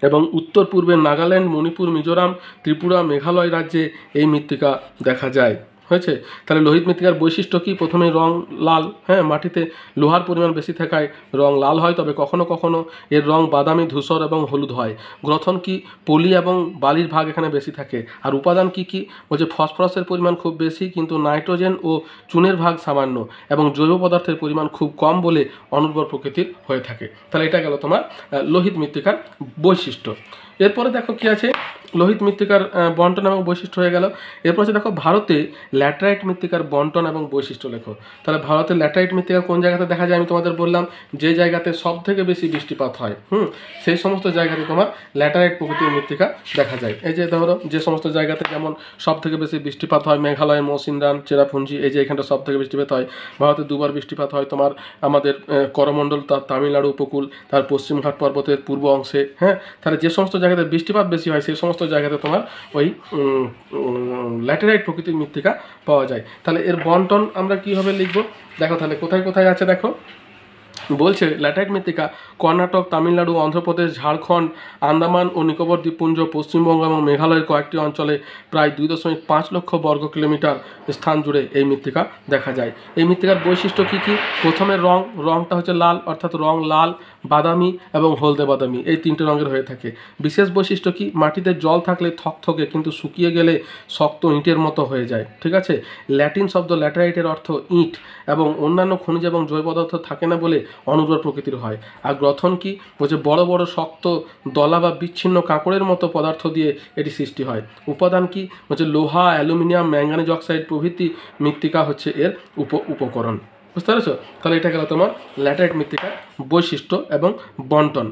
এবং উত্তর পূর্বের নাগাল্যান্ড, মণিপুর, মিজোরাম, ত্রিপুরা, মেঘালয় রাজ্যে এই মৃত্তিকা দেখা যায়। হয়েছে? তাহলে লোহিত মৃত্তিকার বৈশিষ্ট্য কি? প্রথমেই রং লাল। হ্যাঁ, মাটিতে লোহার পরিমাণ বেশি থাকায় রং লাল হয়, তবে কখনো কখনো এর রং বাদামি, ধূসর এবং হলুদ হয়। গ্রথন কি? পলি এবং বালির ভাগ এখানে বেশি থাকে। আর উপাদান কি কি? বলছে ফসফরাসের পরিমাণ খুব বেশি, কিন্তু নাইট্রোজেন ও চুনের ভাগ সামান্য, এবং জৈব পদার্থের পরিমাণ খুব কম বলে অনুর্বর প্রকৃতির হয়ে থাকে। তাহলে এটা গেল তোমার লোহিত মৃত্তিকার বৈশিষ্ট্য। এরপরে দেখো কি আছে, লোহিত মৃত্তিকার বন্টন এবং বৈশিষ্ট্য হয়ে গেল। এরপর হচ্ছে দেখো ভারতে ল্যাটেরাইট মৃত্তিকার বন্টন এবং বৈশিষ্ট্য লেখো। তাহলে ভারতের ল্যাটেরাইট মৃত্তিকা কোন জায়গাতে দেখা যায়? আমি তোমাদের বললাম যে জায়গাতে সব থেকে বেশি বৃষ্টিপাত হয়, সেই সমস্ত জায়গাতে তোমার ল্যাটেরাইট প্রকৃতির মৃত্তিকা দেখা যায়। এই যে ধরো যে সমস্ত জায়গাতে যেমন সব থেকে বেশি বৃষ্টিপাত হয়, মেঘালয়, মৌসিনরাম, চেরাপুঞ্জি, এই যে এখানটা সব থেকে বৃষ্টিপাত হয়। ভারতে দুবার বৃষ্টিপাত হয় তোমার আমাদের করমণ্ডল, তার তামিলনাড়ু উপকূল, তার পশ্চিমঘাট পর্বতের পূর্ব অংশে। তাহলে যে সমস্ত জায়গাতে বৃষ্টিপাত বেশি হয় সেই সমস্ত জায়গাতে তোমার ওই ল্যাটেরাইট প্রকৃতির মৃত্তিকা পাওয়া যায়। তাহলে এর বন্টন আমরা কীভাবে লিখবো দেখো, তাহলে কোথায় কোথায় আছে দেখো। বলছে ল্যাটেরাইট মৃত্তিকা কর্ণাটক, তামিলনাড়ু, অন্ধ্রপ্রদেশ, ঝাড়খণ্ড, আন্দামান ও নিকোবর দ্বীপপুঞ্জ, পশ্চিমবঙ্গ এবং মেঘালয়ের কয়েকটি অঞ্চলে প্রায় 2.5 লক্ষ বর্গ কিলোমিটার স্থান জুড়ে এই মৃত্তিকা দেখা যায়। এই মৃত্তিকার বৈশিষ্ট্য কী কী? প্রথমে রংটা হচ্ছে লাল, অর্থাৎ রং লাল, বাদামি এবং হলদে বাদামি, এই তিনটে রঙের হয়ে থাকে। বিশেষ বৈশিষ্ট্য কি? মাটিতে জল থাকলে থকথকে, কিন্তু শুকিয়ে গেলে শক্ত ইঁটের মতো হয়ে যায়। ঠিক আছে। ল্যাটিন শব্দ ল্যাটেরাইটের অর্থ ইঁট এবং অন্যান্য খনিজ এবং জৈব পদার্থ থাকে না বলে অনুর্বর প্রকৃতির হয়। আর গ্রথন কি? বলছে বড় বড় শক্ত দলা বা বিচ্ছিন্ন কাঁকড়ের মতো পদার্থ দিয়ে এটি সৃষ্টি হয়। উপাদান কি? বলছে লোহা, অ্যালুমিনিয়াম, ম্যাঙ্গানিজ অক্সাইড প্রভৃতি মৃত্তিকা হচ্ছে এর উপকরণ। বুঝতে পেরেছো? তাহলে এটা গেল তোমার ল্যাটেরাইট মৃত্তিকার বৈশিষ্ট্য এবং বন্টন।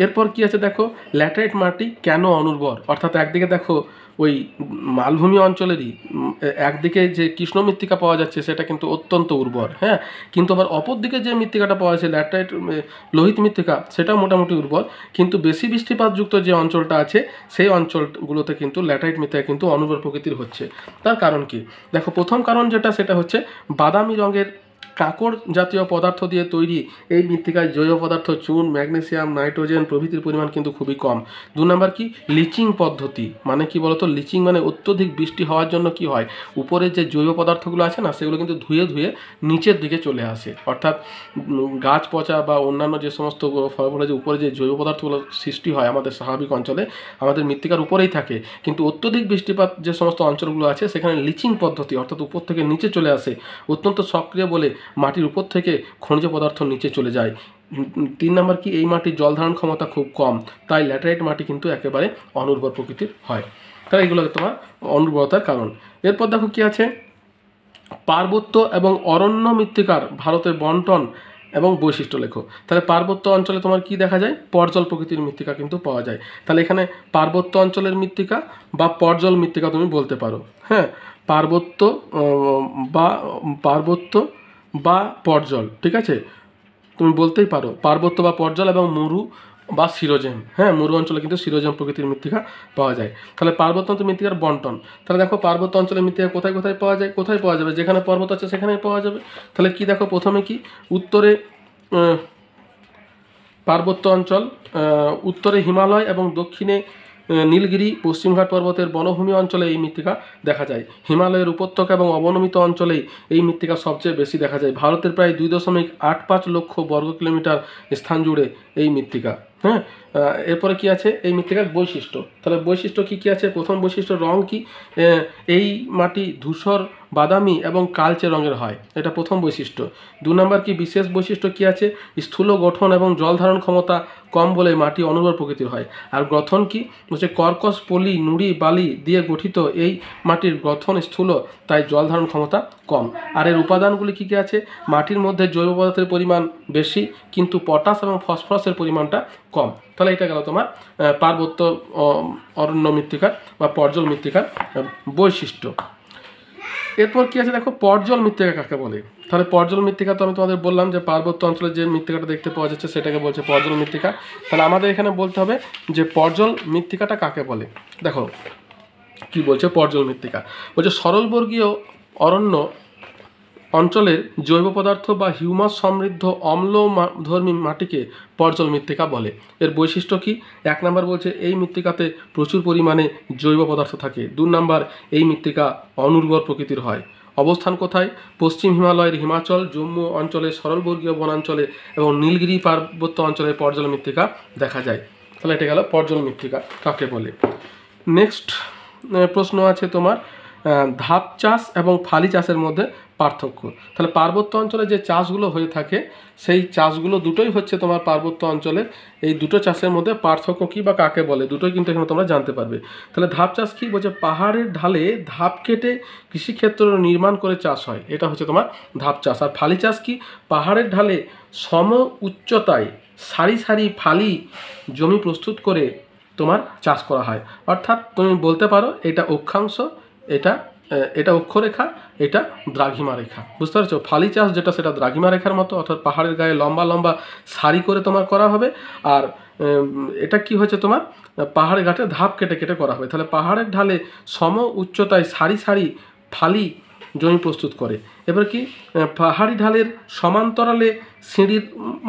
এরপর কি আছে দেখো, ল্যাটেরাইট মাটি কেন অনুর্বর? অর্থাৎ একদিকে দেখো ওই মালভূমি অঞ্চলেরই একদিকে যে কৃষ্ণ মৃত্তিকা পাওয়া যাচ্ছে সেটা কিন্তু অত্যন্ত উর্বর, কিন্তু আবার অপরদিকে যে মৃত্তিকাটা পাওয়া যাচ্ছে ল্যাটেরাইট লোহিত মৃত্তিকা, সেটাও মোটামুটি উর্বর, কিন্তু বেশি বৃষ্টিপাতযুক্ত যে অঞ্চলটা আছে সেই অঞ্চলগুলোতে কিন্তু ল্যাটেরাইট মৃত্তিকা কিন্তু অনুর্বর প্রকৃতির হচ্ছে। তার কারণ কি? দেখো প্রথম কারণ যেটা, সেটা হচ্ছে বাদামি রঙের কাঁকড় জাতীয় পদার্থ দিয়ে তৈরি এই মৃত্তিকায় জৈব পদার্থ চুন, ম্যাগনেসিয়াম, নাইট্রোজেন প্রভৃতির পরিমাণ কিন্তু খুবই কম। 2 নম্বর কি? লিচিং পদ্ধতি। মানে কি বলতো? লিচিং মানে অত্যধিক বৃষ্টি হওয়ার জন্য কি হয়, উপরে যে জৈব পদার্থগুলো আছে না, সেগুলো কিন্তু ধুয়ে ধুয়ে নিচের দিকে চলে আসে। অর্থাৎ গাছ পচা বা অন্যান্য যে সমস্ত ফলে যে উপরে যে জৈব পদার্থগুলো সৃষ্টি হয় আমাদের স্বাভাবিক অঞ্চলে, আমাদের মৃত্তিকার উপরেই থাকে, কিন্তু অত্যধিক বৃষ্টিপাত যে সমস্ত অঞ্চলগুলো আছে সেখানে লিচিং পদ্ধতি, অর্থাৎ উপর থেকে নিচে চলে আসে, অত্যন্ত সক্রিয় বলে মাটির উপর থেকে খনিজ পদার্থ নিচে চলে যায়। 3 নম্বর কি? এই মাটির জল ধারণ ক্ষমতা খুব কম, তাই ল্যাটেরাইট মাটি কিন্তু একেবারে অনুর্বর প্রকৃতির হয়। তাহলে এগুলো তোমার অনুর্বরতার কারণ। এরপর দেখো কি আছে, পার্বত্য এবং অরণ্য মৃত্তিকার ভারতের বন্টন এবং বৈশিষ্ট্য লেখো। তাহলে পার্বত্য অঞ্চলে তোমার কি দেখা যায়? পর্জল প্রকৃতির মৃত্তিকা কিন্তু পাওয়া যায়। তাহলে এখানে পার্বত্য অঞ্চলের মৃত্তিকা বা পর্জল মৃত্তিকা তুমি বলতে পারো। পার্বত্য বা পর্জল, ঠিক আছে, তুমি বলতেই পারো পার্বত্য বা পর্জল এবং মরু বা সিরোজেম। মরু অঞ্চলে কিন্তু সিরোজেম প্রকৃতির মৃত্তিকা পাওয়া যায়। তাহলে পার্বত্য অঞ্চল মৃত্তিকার বন্টন, তাহলে দেখো পার্বত্য অঞ্চলের মৃত্তিকা কোথায় কোথায় পাওয়া যায়? কোথায় পাওয়া যাবে? যেখানে পর্বত আছে সেখানেই পাওয়া যাবে। তাহলে কি দেখো, প্রথমে কি উত্তরে পার্বত্য অঞ্চল, উত্তরে হিমালয় এবং দক্ষিণে নীলগিরি, পশ্চিমঘাট পর্বতের বনভূমি অঞ্চলে এই মৃত্তিকা দেখা যায়। হিমালয়ের উপত্যকা এবং অবনমিত অঞ্চলেই এই মৃত্তিকা সবচেয়ে বেশি দেখা যায়। ভারতের প্রায় 2.85 লক্ষ বর্গ কিলোমিটার স্থান জুড়ে এই মৃত্তিকা। এরপরে কি আছে? এই মৃত্তিকার বৈশিষ্ট্য। তাহলে বৈশিষ্ট্য কি কি আছে? প্রথম বৈশিষ্ট্য রং কি? এই মাটি ধূসর, বাদামি এবং কালচে রঙের হয়, এটা প্রথম বৈশিষ্ট্য। 2 নম্বর কি? বিশেষ বৈশিষ্ট্য কি আছে? স্থূল গঠন এবং জল ধারণ ক্ষমতা কম বলে মাটি অনুর্বর প্রকৃতির হয়। আর গঠন কি? বলছে কর্কশ, পলি, নুড়ি, বালি দিয়ে গঠিত এই মাটির গঠন স্থূল, তাই জল ধারণ ক্ষমতা কম। আর এর উপাদানগুলি কী কী আছে? মাটির মধ্যে জৈব পদার্থের পরিমাণ বেশি, কিন্তু পটাশ এবং ফসফরাসের পরিমাণটা কম। তাহলে এটা গেল তোমার পার্বত্য অরণ্য মৃত্তিকার বা পর্জল মৃত্তিকার বৈশিষ্ট্য। এরপর কি আছে দেখো, পর্জল মৃত্তিকা কাকে বলে? তাহলে পর্জল মৃত্তিকা তো আমি তোমাদের বললাম যে পার্বত্য অঞ্চলে যে মৃত্তিকাটা দেখতে পাওয়া যাচ্ছে সেটাকে বলছে পর্জল মৃত্তিকা। তাহলে আমাদের এখানে বলতে হবে যে পর্জল মৃত্তিকাটা কাকে বলে। দেখো কি বলছে পর্জল মৃত্তিকা, বলছে সরলবর্গীয় অরণ্য অঞ্চলের জৈব পদার্থ বা হিউমাস সমৃদ্ধ অম্লধর্মী মাটিকে পর্জল মৃত্তিকা বলে। এর বৈশিষ্ট্য কি? 1 নম্বর বলছে এই মৃত্তিকাতে প্রচুর পরিমাণে জৈব পদার্থ থাকে। 2 নম্বর এই মৃত্তিকা অনুর্বর প্রকৃতির হয়। অবস্থান কোথায়? পশ্চিম হিমালয়ের হিমাচল, জম্মু অঞ্চলে সরলবর্গীয় বনাঞ্চলে এবং নীলগিরি পার্বত্য অঞ্চলে পর্জল মৃত্তিকা দেখা যায়। তাহলে এটা গেল পর্জল মৃত্তিকা কাকে বলে। নেক্সট প্রশ্ন আছে তোমার, ধাপ চাষ এবং ফালি চাষের মধ্যে পার্থক্য। তাহলে পার্বত্য অঞ্চলে যে চাষগুলো হয়ে থাকে সেই চাষগুলো দুটোই হচ্ছে তোমার পার্বত্য অঞ্চলের। এই দুটো চাষের মধ্যে পার্থক্য কী বা কাকে বলে দুটোই কিন্তু এখানে তোমরা জানতে পারবে। তাহলে ধাপ চাষ কী বলছে, পাহাড়ের ঢালে ধাপ কেটে কৃষিক্ষেত্র নির্মাণ করে চাষ হয়, এটা হচ্ছে তোমার ধাপ চাষ। আর ফালি চাষ কি, পাহাড়ের ঢালে সম উচ্চতায় সারি সারি ফালি জমি প্রস্তুত করে তোমার চাষ করা হয়। অর্থাৎ তুমি বলতে পারো এটা অক্ষাংশ, এটা অক্ষরেখা, এটা দ্রাঘিমা রেখা। বুঝতে পারছো? ফালি চাষ যেটা সেটা দ্রাঘিমা রেখার মতো, অর্থাৎ পাহাড়ের গায়ে লম্বা লম্বা সারি করে তোমার করা হবে। আর এটা কি হচ্ছে তোমার পাহাড়ের ঘাটে ধাপ কেটে কেটে করা হবে। তাহলে পাহাড়ের ঢালে সম উচ্চতায় সারি সারি ফালি জমি প্রস্তুত করে। এবার কি, পাহাড়ি ঢালের সমান্তরালে সিঁড়ির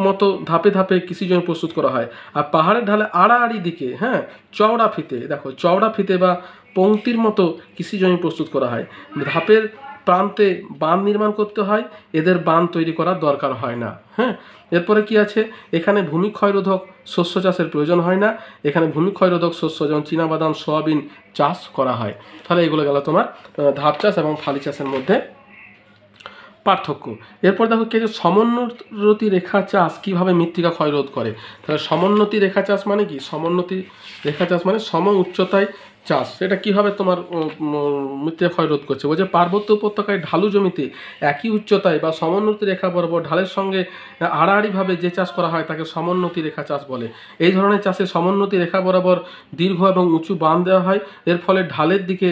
মতো ধাপে ধাপে কৃষি জমি প্রস্তুত করা হয়। আর পাহাড়ের ঢালে আড়াআড়ি দিকে চওড়া ফিতে, দেখো চওড়া ফিতে বা পংক্তির মতো কৃষি জমি প্রস্তুত করা হয়। ধাপের প্রান্তে বাঁধ নির্মাণ করতে হয়, এদের বাঁধ তৈরি করার দরকার হয় না। এরপরে কি আছে, এখানে ভূমি ক্ষয়রোধক শস্য চাষের প্রয়োজন হয় না। এখানে ভূমি ক্ষয়রোধক শস্য যেমন চীনাবাদাম, সোয়াবিন চাষ করা হয়। তাহলে এগুলো গেল তোমার ধাপ চাষ এবং ফালি চাষের মধ্যে পার্থক্য। এরপর দেখো কি আছে, সমোন্নতি রেখা চাষ কীভাবে মৃত্তিকা ক্ষয়রোধ করে। তাহলে সমোন্নতি রেখা চাষ মানে কি, সমোন্নতি রেখা চাষ মানে সম উচ্চতায় চাষ। এটা কীভাবে তোমার মৃত্তিকা ক্ষয়রোধ করছে, বলছে পার্বত্য উপত্যকায় ঢালু জমিতে একই উচ্চতায় বা সমোন্নতি রেখা বরাবর ঢালের সঙ্গে আড়াআড়িভাবে যে চাষ করা হয় তাকে সমোন্নতি রেখা চাষ বলে। এই ধরনের চাষে সমোন্নতি রেখা বরাবর দীর্ঘ এবং উঁচু বাঁধ দেওয়া হয়। এর ফলে ঢালের দিকে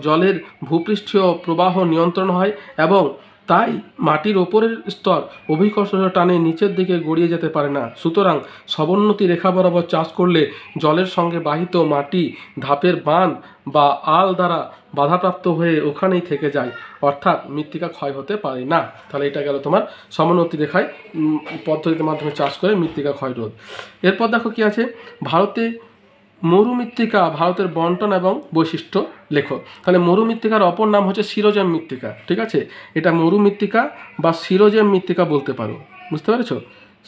জলের ভূপৃষ্ঠীয় প্রবাহ নিয়ন্ত্রণ হয় এবং তাই মাটির ওপরের স্তর অভিকর্ষজ টানে নিচের দিকে গড়িয়ে যেতে পারে না। সুতরাং সমোন্নতি রেখা বরাবর চাষ করলে জলের সঙ্গে বাহিত মাটি ধাপের বাঁধ বা আল দ্বারা বাধাপ্রাপ্ত হয়ে ওখানেই থেকে যায়, অর্থাৎ মৃত্তিকা ক্ষয় হতে পারে না। তাহলে এটা গেল তোমার সমোন্নতি রেখায় পদ্ধতির মাধ্যমে চাষ করে মৃত্তিকা ক্ষয়রোধ। এরপর দেখো কি আছে, ভারতে মরুমৃত্তিকা, ভারতের বন্টন এবং বৈশিষ্ট্য লেখো। তাহলে মরুমৃত্তিকার অপর নাম হচ্ছে শিরোজেম মৃত্তিকা। ঠিক আছে, এটা মরুমৃত্তিকা বা শিরোজেম মৃত্তিকা বলতে পারো। বুঝতে পেরেছো?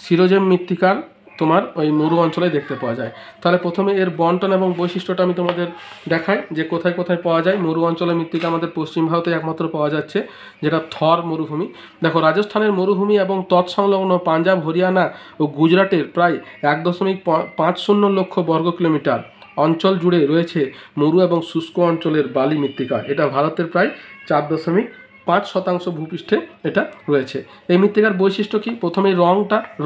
শিরোজেম মৃত্তিকার তোমার ওই মরু অঞ্চলে দেখতে পাওয়া যায়। তাহলে প্রথমে এর বন্টন এবং বৈশিষ্ট্যটা আমি তোমাদের দেখাই যে কোথায় কোথায় পাওয়া যায়। মরু অঞ্চলের মৃত্তিকা আমাদের পশ্চিম ভারতে একমাত্র পাওয়া যাচ্ছে, যেটা থর মরুভূমি। দেখো, রাজস্থানের মরুভূমি এবং তৎসংলগ্ন পাঞ্জাব, হরিয়ানা ও গুজরাটের প্রায় 1.50 লক্ষ বর্গ কিলোমিটার অঞ্চল জুড়ে রয়েছে মরু এবং শুষ্ক অঞ্চলের বালি মৃত্তিকা। এটা ভারতের প্রায় 4.5% ভূপৃষ্ঠে এটা রয়েছে। এই মৃত্তিকার বৈশিষ্ট্য কি, প্রথমেই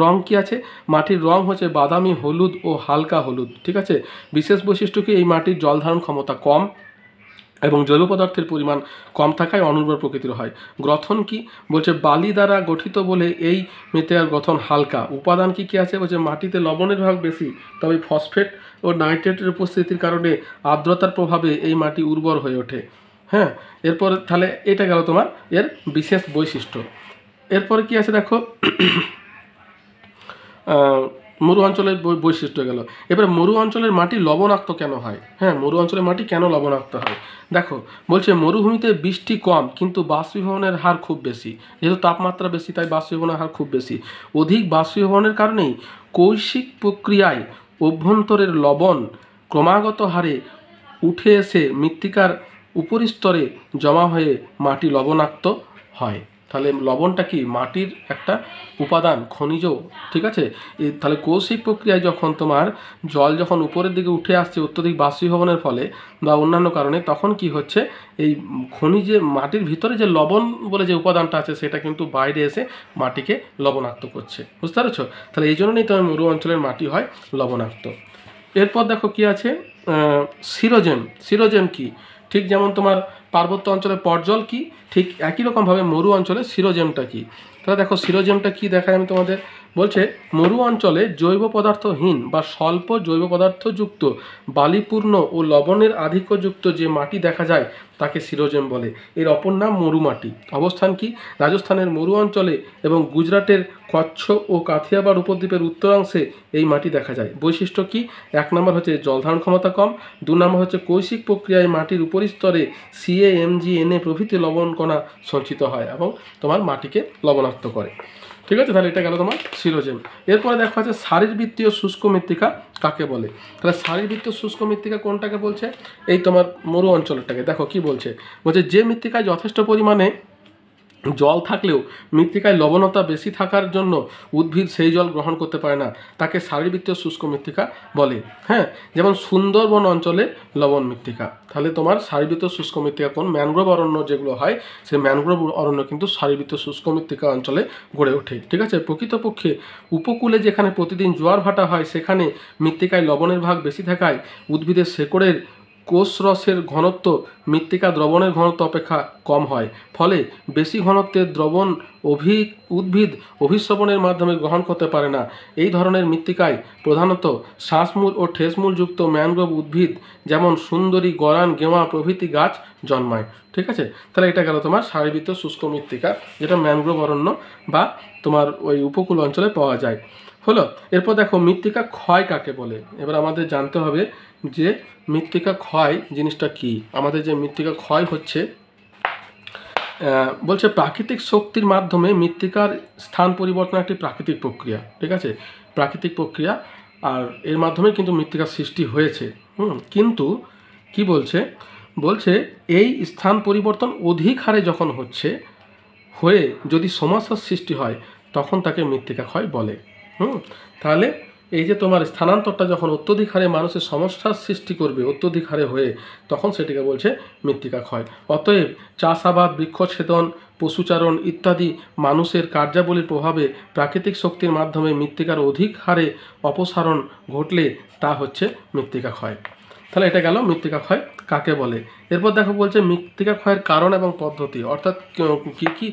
রং কি আছে, মাটির রং হচ্ছে বাদামি, হলুদ ও হালকা হলুদ। ঠিক আছে, বিশেষ বৈশিষ্ট্য কি, এই মাটির জল ধারণ ক্ষমতা কম এবং জৈব পদার্থের পরিমাণ কম থাকায় অনুর্বর প্রকৃতির হয়। গঠন কি, বলছে বালি দ্বারা গঠিত বলে এই মৃত্তিকার গঠন হালকা। উপাদান কি কি আছে, বলছে মাটিতে লবণের ভাগ বেশি, তবে ফসফেট ও নাইট্রেটের উপস্থিতির কারণে আর্দ্রতার প্রভাবে এই মাটি উর্বর হয়ে ওঠে। এরপর তাহলে এটা গেল তোমার এর বিশেষ বৈশিষ্ট্য। এরপরে কি আছে দেখো, মরু অঞ্চলের বৈশিষ্ট্য গেল। এবার মরু অঞ্চলের মাটি লবণাক্ত কেন হয়? মরু অঞ্চলের মাটি কেন লবণাক্ত হয়? দেখো, বলছে মরুভূমিতে বৃষ্টি কম কিন্তু বাষ্পীভবনের হার খুব বেশি। যেহেতু তাপমাত্রা বেশি তাই বাষ্পীভবনের হার খুব বেশি। অধিক বাষ্পীভবনের কারণেই কৈশিক প্রক্রিয়ায় অভ্যন্তরের লবণ ক্রমাগত হারে উঠে এসে মৃত্তিকার উপরিস্তরে জমা হয়ে মাটি লবণাক্ত হয়। তাহলে লবণটা কি, মাটির একটা উপাদান, খনিজ। ঠিক আছে, তাহলে কৌশিক প্রক্রিয়ায় যখন তোমার জল যখন উপরের দিকে উঠে আসছে অত্যধিক বাষ্পীভবনের ফলে বা অন্যান্য কারণে, তখন কি হচ্ছে, এই খনিজে মাটির ভিতরে যে লবণ বলে যে উপাদানটা আছে সেটা কিন্তু বাইরে এসে মাটিকে লবণাক্ত করছে। বুঝতে পারছো? তাহলে এই জন্যই তোমার মরু অঞ্চলের মাটি হয় লবণাক্ত। এরপর দেখো কি আছে, শিরোজেম কি, ঠিক যেমন তোমার পার্বত্য অঞ্চলে পর্জল কি, ঠিক একই রকমভাবে মরু অঞ্চলে শিরোজেমটা কি। তাহলে দেখো শিরোজেমটা কি দেখায় আমি তোমাদের। বলছে মরু অঞ্চলে জৈব পদার্থহীন বা স্বল্প জৈব পদার্থযুক্ত বালিপূর্ণ ও লবণের আধিক্যযুক্ত যে মাটি দেখা যায় তাকে শিরোজেম বলে। এর অপর নাম মরু মাটি। অবস্থান কি, রাজস্থানের মরু অঞ্চলে এবং গুজরাটের কচ্ছ ও কাথিয়াবাড় উপদ্বীপের উত্তরাংশে এই মাটি দেখা যায়। বৈশিষ্ট্য কি, 1 নম্বর হচ্ছে জলধারণ ক্ষমতা কম, 2 নম্বর হচ্ছে কৈশিক প্রক্রিয়ায় মাটির উপরিস্তরে CaMgNa প্রভৃতি লবণ কণা সঞ্চিত হয় এবং তোমার মাটিকে লবণাক্ত শনাক্ত করে। ঠিক আছে, তাহলে এটা গেল তোমার সিলোজেম। এরপরে দেখো আছে শারীরবৃত্তীয় শুষ্ক মৃত্তিকা কাকে বলে। তাহলে শারীরবৃত্তীয় শুষ্ক মৃত্তিকা কোনটাকে বলছে, এই তোমার মরু অঞ্চলটাকে। দেখো কি বলছে, বলছে যে মৃত্তিকায় যথেষ্ট পরিমাণে জল থাকলেও মৃত্তিকায় লবণতা বেশি থাকার জন্য উদ্ভিদ সেই জল গ্রহণ করতে পারে না, তাকে শারীরবৃত্তীয় শুষ্ক মৃত্তিকা বলে। হ্যাঁ, যেমন সুন্দরবন অঞ্চলে লবণ মৃত্তিকা। তাহলে তোমার শারীরবৃত্তীয় শুষ্ক মৃত্তিকা কোন, ম্যানগ্রোভ অরণ্য যেগুলো হয় সেই ম্যানগ্রোভ অরণ্য কিন্তু শারীরবৃত্তীয় শুষ্ক মৃত্তিকা অঞ্চলে গড়ে ওঠে। ঠিক আছে, প্রকৃতপক্ষে উপকূলে যেখানে প্রতিদিন জোয়ার ভাটা হয় সেখানে মৃত্তিকায় লবণের ভাগ বেশি থাকায় উদ্ভিদের শেকড়ের কোষরসের ঘনত্ব মৃত্তিকা দ্রবণের ঘনত্ব অপেক্ষা কম হয়, ফলে বেশি ঘনত্বের দ্রবণ উদ্ভিদ অভিস্রবণের মাধ্যমে গ্রহণ করতে পারে না। এই ধরনের মৃত্তিকায় প্রধানত শ্বাসমূল ও ঠেসমূলযুক্ত ম্যানগ্রোভ উদ্ভিদ যেমন সুন্দরী, গরান, গেওয়া প্রভৃতি গাছ জন্মায়। ঠিক আছে, তাহলে এটা গেল তোমার শারীরবৃত্তীয় শুষ্ক মৃত্তিকা, যেটা ম্যানগ্রোভ অরণ্য বা তোমার ওই উপকূল অঞ্চলে পাওয়া যায়। হলো, এরপর দেখো মৃত্তিকা ক্ষয় কাকে বলে। এবার আমাদের জানতে হবে যে মৃত্তিকা ক্ষয় জিনিসটা কি। আমাদের যে মৃত্তিকা ক্ষয় হচ্ছে, বলছে প্রাকৃতিক শক্তির মাধ্যমে মৃত্তিকার স্থান পরিবর্তন একটি প্রাকৃতিক প্রক্রিয়া। ঠিক আছে, প্রাকৃতিক প্রক্রিয়া, আর এর মাধ্যমে কিন্তু মৃত্তিকার সৃষ্টি হয়েছে। কিন্তু কি বলছে, বলছে এই স্থান পরিবর্তন অধিক হারে যখন হয়ে যদি সমস্যার সৃষ্টি হয় তখন তাকে মৃত্তিকা ক্ষয় বলে। তাহলে এই যে তোমার স্থানান্তরটা যখন অত্যধিক হারে মানুষের সমস্যার সৃষ্টি করবে, অত্যধিক হারে হয়ে, তখন সেটিকে বলছে মৃত্তিকা ক্ষয়। অতএব চাষাবাদ, বৃক্ষছেদন, পশুচারণ ইত্যাদি মানুষের কার্যাবলীর প্রভাবে প্রাকৃতিক শক্তির মাধ্যমে মৃত্তিকার অধিক হারে অপসারণ ঘটলে তা হচ্ছে মৃত্তিকা ক্ষয়। তাহলে এটা গেল মৃত্তিকা ক্ষয় কাকে বলে। এরপর দেখো বলছে মৃত্তিকা ক্ষয়ের কারণ এবং পদ্ধতি, অর্থাৎ কী কী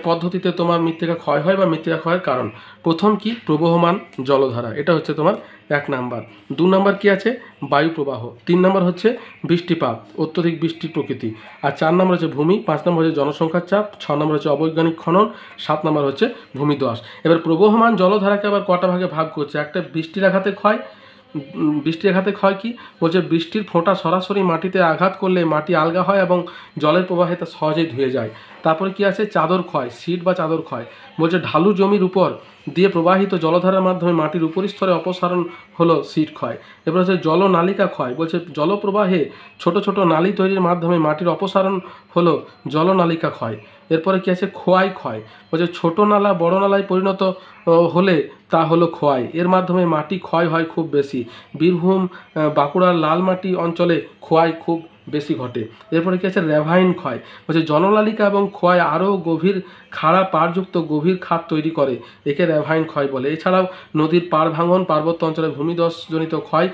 পদ্ধতিতে তোমার মৃত্তিকা ক্ষয় হয় বা মৃত্তিকা ক্ষয়ের কারণ। প্রথম কি, প্রবহমান জলধারা, এটা হচ্ছে তোমার 1 নাম্বার। 2 নাম্বার কি আছে, বায়ু প্রবাহ। 3 নাম্বার হচ্ছে বৃষ্টিপাত, অত্যধিক বৃষ্টির প্রকৃতি। আর 4 নাম্বার হচ্ছে ভূমি। 5 নাম্বার হচ্ছে জনসংখ্যার চাপ। 6 নাম্বার হচ্ছে অবৈজ্ঞানিক খনন। 7 নাম্বার হচ্ছে ভূমিধস। এবার প্রবহমান জলধারাকে আবার কটা ভাগে ভাগ করছে। একটা বৃষ্টির আঘাতে ক্ষয়। বৃষ্টির আঘাতে ক্ষয় কি বলছে, বৃষ্টির ফোঁটা সরাসরি মাটিতে আঘাত করলে মাটি আলগা হয় এবং জলের প্রবাহে তা সহজেই ধুয়ে যায়। তারপরে কি আছে, চাদর ক্ষয়, সিড বা চাদর ক্ষয়। বলছে ঢালু জমির উপর দিয়ে প্রবাহিত জলধারার মাধ্যমে মাটির উপরিস্তরে অপসারণ হলো সিড ক্ষয়। এবার হচ্ছে জলনালিকা ক্ষয়। বলছে জলপ্রবাহে ছোট ছোট নালী তৈরির মাধ্যমে মাটির অপসারণ হলো জলনালিকা ক্ষয়। এরপরে কি আছে, খোয়াই ক্ষয়। বলছে ছোট নালা বড় নালায় পরিণত হলে তা হলো খোয়াই, এর মাধ্যমে মাটি ক্ষয় হয় খুব বেশি। বীরভূম, বাঁকুড়ার লাল মাটি অঞ্চলে খোয়াই খুব বেশি ঘটে। এরপরে কি আছে, র্যাভাইন ক্ষয়। বলছে জলনালিকা এবং ক্ষয় আরও গভীর খাড়া পাড়যুক্ত গভীর খাত তৈরি করে, একে র্যাভাইন ক্ষয় বলে। এছাড়াও নদীর পাড় ভাঙন, পার্বত্য অঞ্চলে ভূমিধসজনিত ক্ষয়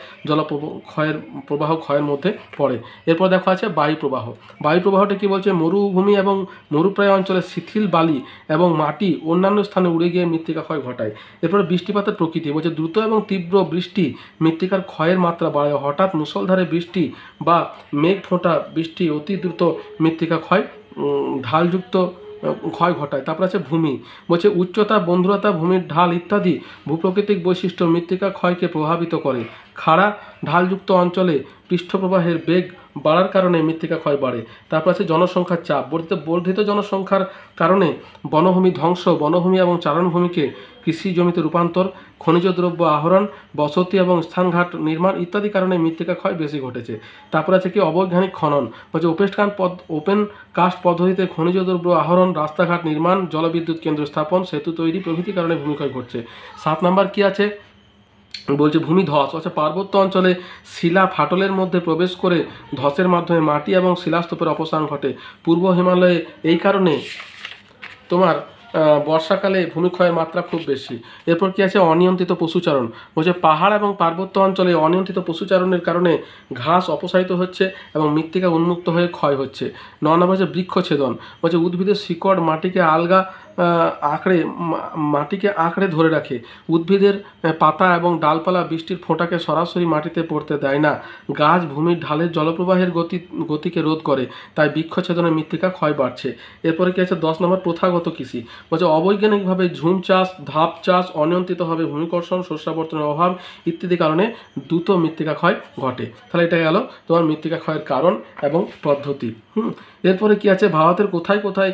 প্রবাহ ক্ষয়ের মধ্যে পড়ে। এরপর দেখো আছে বায়ু প্রবাহ। বায়ু প্রবাহটা কি বলছে, মরুভূমি এবং মরুপ্রায় অঞ্চলে শিথিল বালি এবং মাটি অন্যান্য স্থানে উড়ে গিয়ে মৃত্তিকা ক্ষয় ঘটায়। এরপরে বৃষ্টিপাতের প্রকৃতি। বলছে দ্রুত এবং তীব্র বৃষ্টি মৃত্তিকার ক্ষয়ের মাত্রা বাড়ায়। হঠাৎ মুষলধারে বৃষ্টি বা মেঘ ফোঁটা বৃষ্টি অতি দ্রুত মৃত্তিকা ক্ষয় ঢালযুক্ত ক্ষয় ঘটায়। তারপর আছে ভূমি। বলছে উচ্চতা, বন্ধুরতা, ভূমির ঢাল ইত্যাদি ভূপ্রাকৃতিক বৈশিষ্ট্য মৃত্তিকা ক্ষয়কে প্রভাবিত করে। খাড়া ঢালযুক্ত অঞ্চলে পৃষ্ঠপ্রবাহের বেগ বাড়ার কারণে মৃত্তিকা ক্ষয় বাড়ে। তারপর আছে জনসংখ্যার চাপ। বর্ধিত জনসংখ্যার কারণে বনভূমি ধ্বংস, বনভূমি এবং চারণভূমিকে কৃষি জমিতে রূপান্তর, খনিজ দ্রব্য আহরণ, বসতি এবং স্থানঘাট নির্মাণ ইত্যাদি কারণে মৃত্তিকা ক্ষয় বেশি ঘটেছে। তারপর আছে কি অবৈজ্ঞানিক খনন। বলছে ওপেন কাস্ট পদ্ধতিতে খনিজ দ্রব্য আহরণ, রাস্তাঘাট নির্মাণ, জলবিদ্যুৎ কেন্দ্র স্থাপন, সেতু তৈরি প্রভৃতি কারণে ভূমিক্ষয় ঘটছে। 7 নাম্বার কি আছে, বলছে ভূমিধস। অর্থাৎ পার্বত্য অঞ্চলে শিলা ফাটলের মধ্যে প্রবেশ করে ধসের মাধ্যমে মাটি এবং শিলাস্তূপের অপসারণ ঘটে। পূর্ব হিমালয়ে এই কারণে তোমার বর্ষাকালে ভূমিক্ষয়ের মাত্রা খুব বেশি। এরপর কি আছে, অনিয়ন্ত্রিত পশুচারণ। বলছে পাহাড় এবং পার্বত্য অঞ্চলে অনিয়ন্ত্রিত পশুচারণের কারণে ঘাস অপসারিত হচ্ছে এবং মৃত্তিকা উন্মুক্ত হয়ে ক্ষয় হচ্ছে। 9 নম্বর হচ্ছে বৃক্ষছেদন। বলছে উদ্ভিদের শিকড় মাটিকে আঁকড়ে ধরে রাখে। উদ্ভিদের পাতা এবং ডালপালা বৃষ্টির ফোঁটাকে সরাসরি মাটিতে পড়তে দেয় না। গাছ ভূমির ঢালের জলপ্রবাহের গতিকে রোধ করে, তাই বৃক্ষছেদনে মৃত্তিকা ক্ষয় বাড়ছে। এরপরে কি আছে, 10 নম্বর প্রথাগত কৃষি। বলছে অবৈজ্ঞানিকভাবে ঝুম চাষ, ধাপ চাষ, অনিয়ন্ত্রিতভাবে ভূমিকর্ষণ, শস্যাবর্তনের অভাব ইত্যাদি কারণে দ্রুত মৃত্তিকা ক্ষয় ঘটে। তাহলে এটা গেল তোমার মৃত্তিকা ক্ষয়ের কারণ এবং পদ্ধতি। এরপরে কি আছে, ভারতের কোথায় কোথায়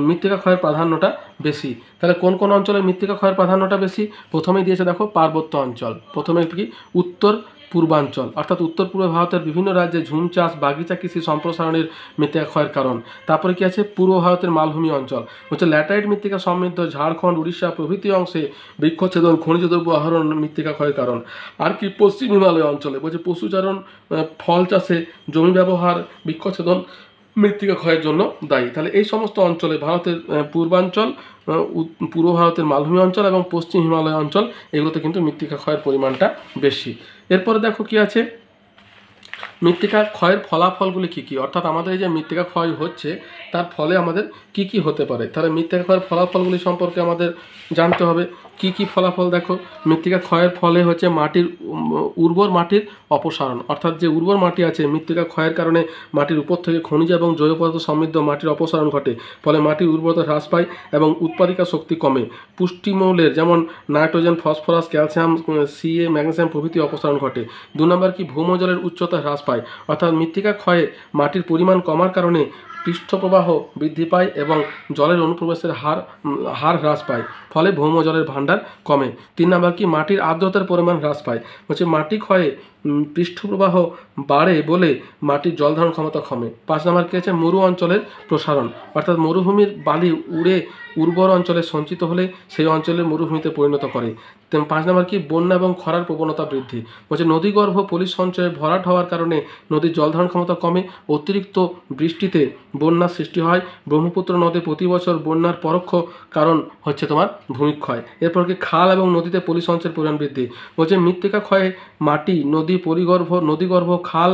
মৃত্তিকা ক্ষয়ের প্রাধান্যটা বেশি। তাহলে কোন কোন অঞ্চলে মৃত্তিকা ক্ষয়ের প্রাধান্যটা বেশি? প্রথমেই দিয়েছে দেখো পার্বত্য অঞ্চল, প্রথমে কি উত্তর পূর্বাঞ্চল অর্থাৎ উত্তর পূর্ব ভারতের বিভিন্ন রাজ্যে ঝুম চাষ বাগিচা কৃষি সম্প্রসারণের মৃত্তিকা ক্ষয়ের কারণ। তারপরে কি আছে পূর্ব ভারতের মালভূমি অঞ্চল, হচ্ছে ল্যাটারাইট মৃত্তিকা সমৃদ্ধ ঝাড়খণ্ড উড়িষ্যা প্রভৃতি অংশে বৃক্ষচ্ছেদন খনিজ দ্রব্য আহরণ মৃত্তিকা ক্ষয়ের কারণ। আর কি পশ্চিম হিমালয় অঞ্চলে বলছে পশুচারণ ফল চাষে জমি ব্যবহার বৃক্ষচ্ছেদন মৃত্তিকা ক্ষয়ের জন্য দায়ী। তাহলে এই সমস্ত অঞ্চলে ভারতের পূর্বাঞ্চল, পূর্ব ভারতের মালভূমি অঞ্চল এবং পশ্চিম হিমালয় অঞ্চল এগুলোতে কিন্তু মৃত্তিকা ক্ষয়ের পরিমাণটা বেশি। এরপরে দেখো কি আছে মৃত্তিকা ক্ষয়ের ফলাফলগুলি কী কী, অর্থাৎ আমাদের এই যে মৃত্তিকা ক্ষয় হচ্ছে তার ফলে আমাদের কি কি হতে পারে। তাহলে মৃত্তিকা ক্ষয়ের ফলাফলগুলি সম্পর্কে আমাদের জানতে হবে। কি কি ফলাফল দেখো, মৃত্তিকা ক্ষয়ের ফলে হচ্ছে মাটির উর্বর মাটির অপসারণ, অর্থাৎ যে উর্বর মাটি আছে মৃত্তিকা ক্ষয়ের কারণে মাটির উপর থেকে খনিজ এবং জৈব পদার্থ সমৃদ্ধ মাটির অপসারণ ঘটে, ফলে মাটির উর্বরতা হ্রাস পায় এবং উৎপাদিকা শক্তি কমে। পুষ্টিমৌলের যেমন nitrogen phosphorus calcium CA magnesium প্রভৃতি অপসারণ ঘটে। 2 নম্বর কি ভৌমজলের উচ্চতা হ্রাস পায়, অর্থাৎ মৃত্তিকা ক্ষয়ে মাটির পরিমাণ কমার কারণে পৃষ্ঠপ্রবাহ বৃদ্ধি পায় এবং জলের অনুপ্রবেশের হার হ্রাস পায়, ফলে ভৌমজলের ভাণ্ডার কমে। 3 নম্বর কি মাটির আর্দ্রতার পরিমাণ হ্রাস পায়, হচ্ছে মাটি ক্ষয়ে পৃষ্ঠপ্রবাহ বাড়ে বলে মাটির জল ধারণ ক্ষমতা কমে। 5 নম্বর কি আছে মরু অঞ্চলের প্রসারণ, অর্থাৎ মরুভূমির বালি উড়ে উর্বর অঞ্চলে সঞ্চিত হলে সেই অঞ্চলের মরুভূমিতে পরিণত করে। 5 নম্বর কি বন্যা এবং খরার প্রবণতা বৃদ্ধি, বলছে নদীগর্ভ পলি সঞ্চয়ে ভরাট হওয়ার কারণে নদীর জল ধারণ ক্ষমতা কমে, অতিরিক্ত বৃষ্টিতে বন্যার সৃষ্টি হয়। ব্রহ্মপুত্র নদে প্রতি বছর বন্যার পরোক্ষ কারণ হচ্ছে তোমার ভূমিক্ষয়। এরপর কি খাল এবং নদীতে পলি সঞ্চয়ের পরিমাণ বৃদ্ধি, বলছে মৃত্তিকা ক্ষয়ে মাটি নদী নদীগর্ভ খাল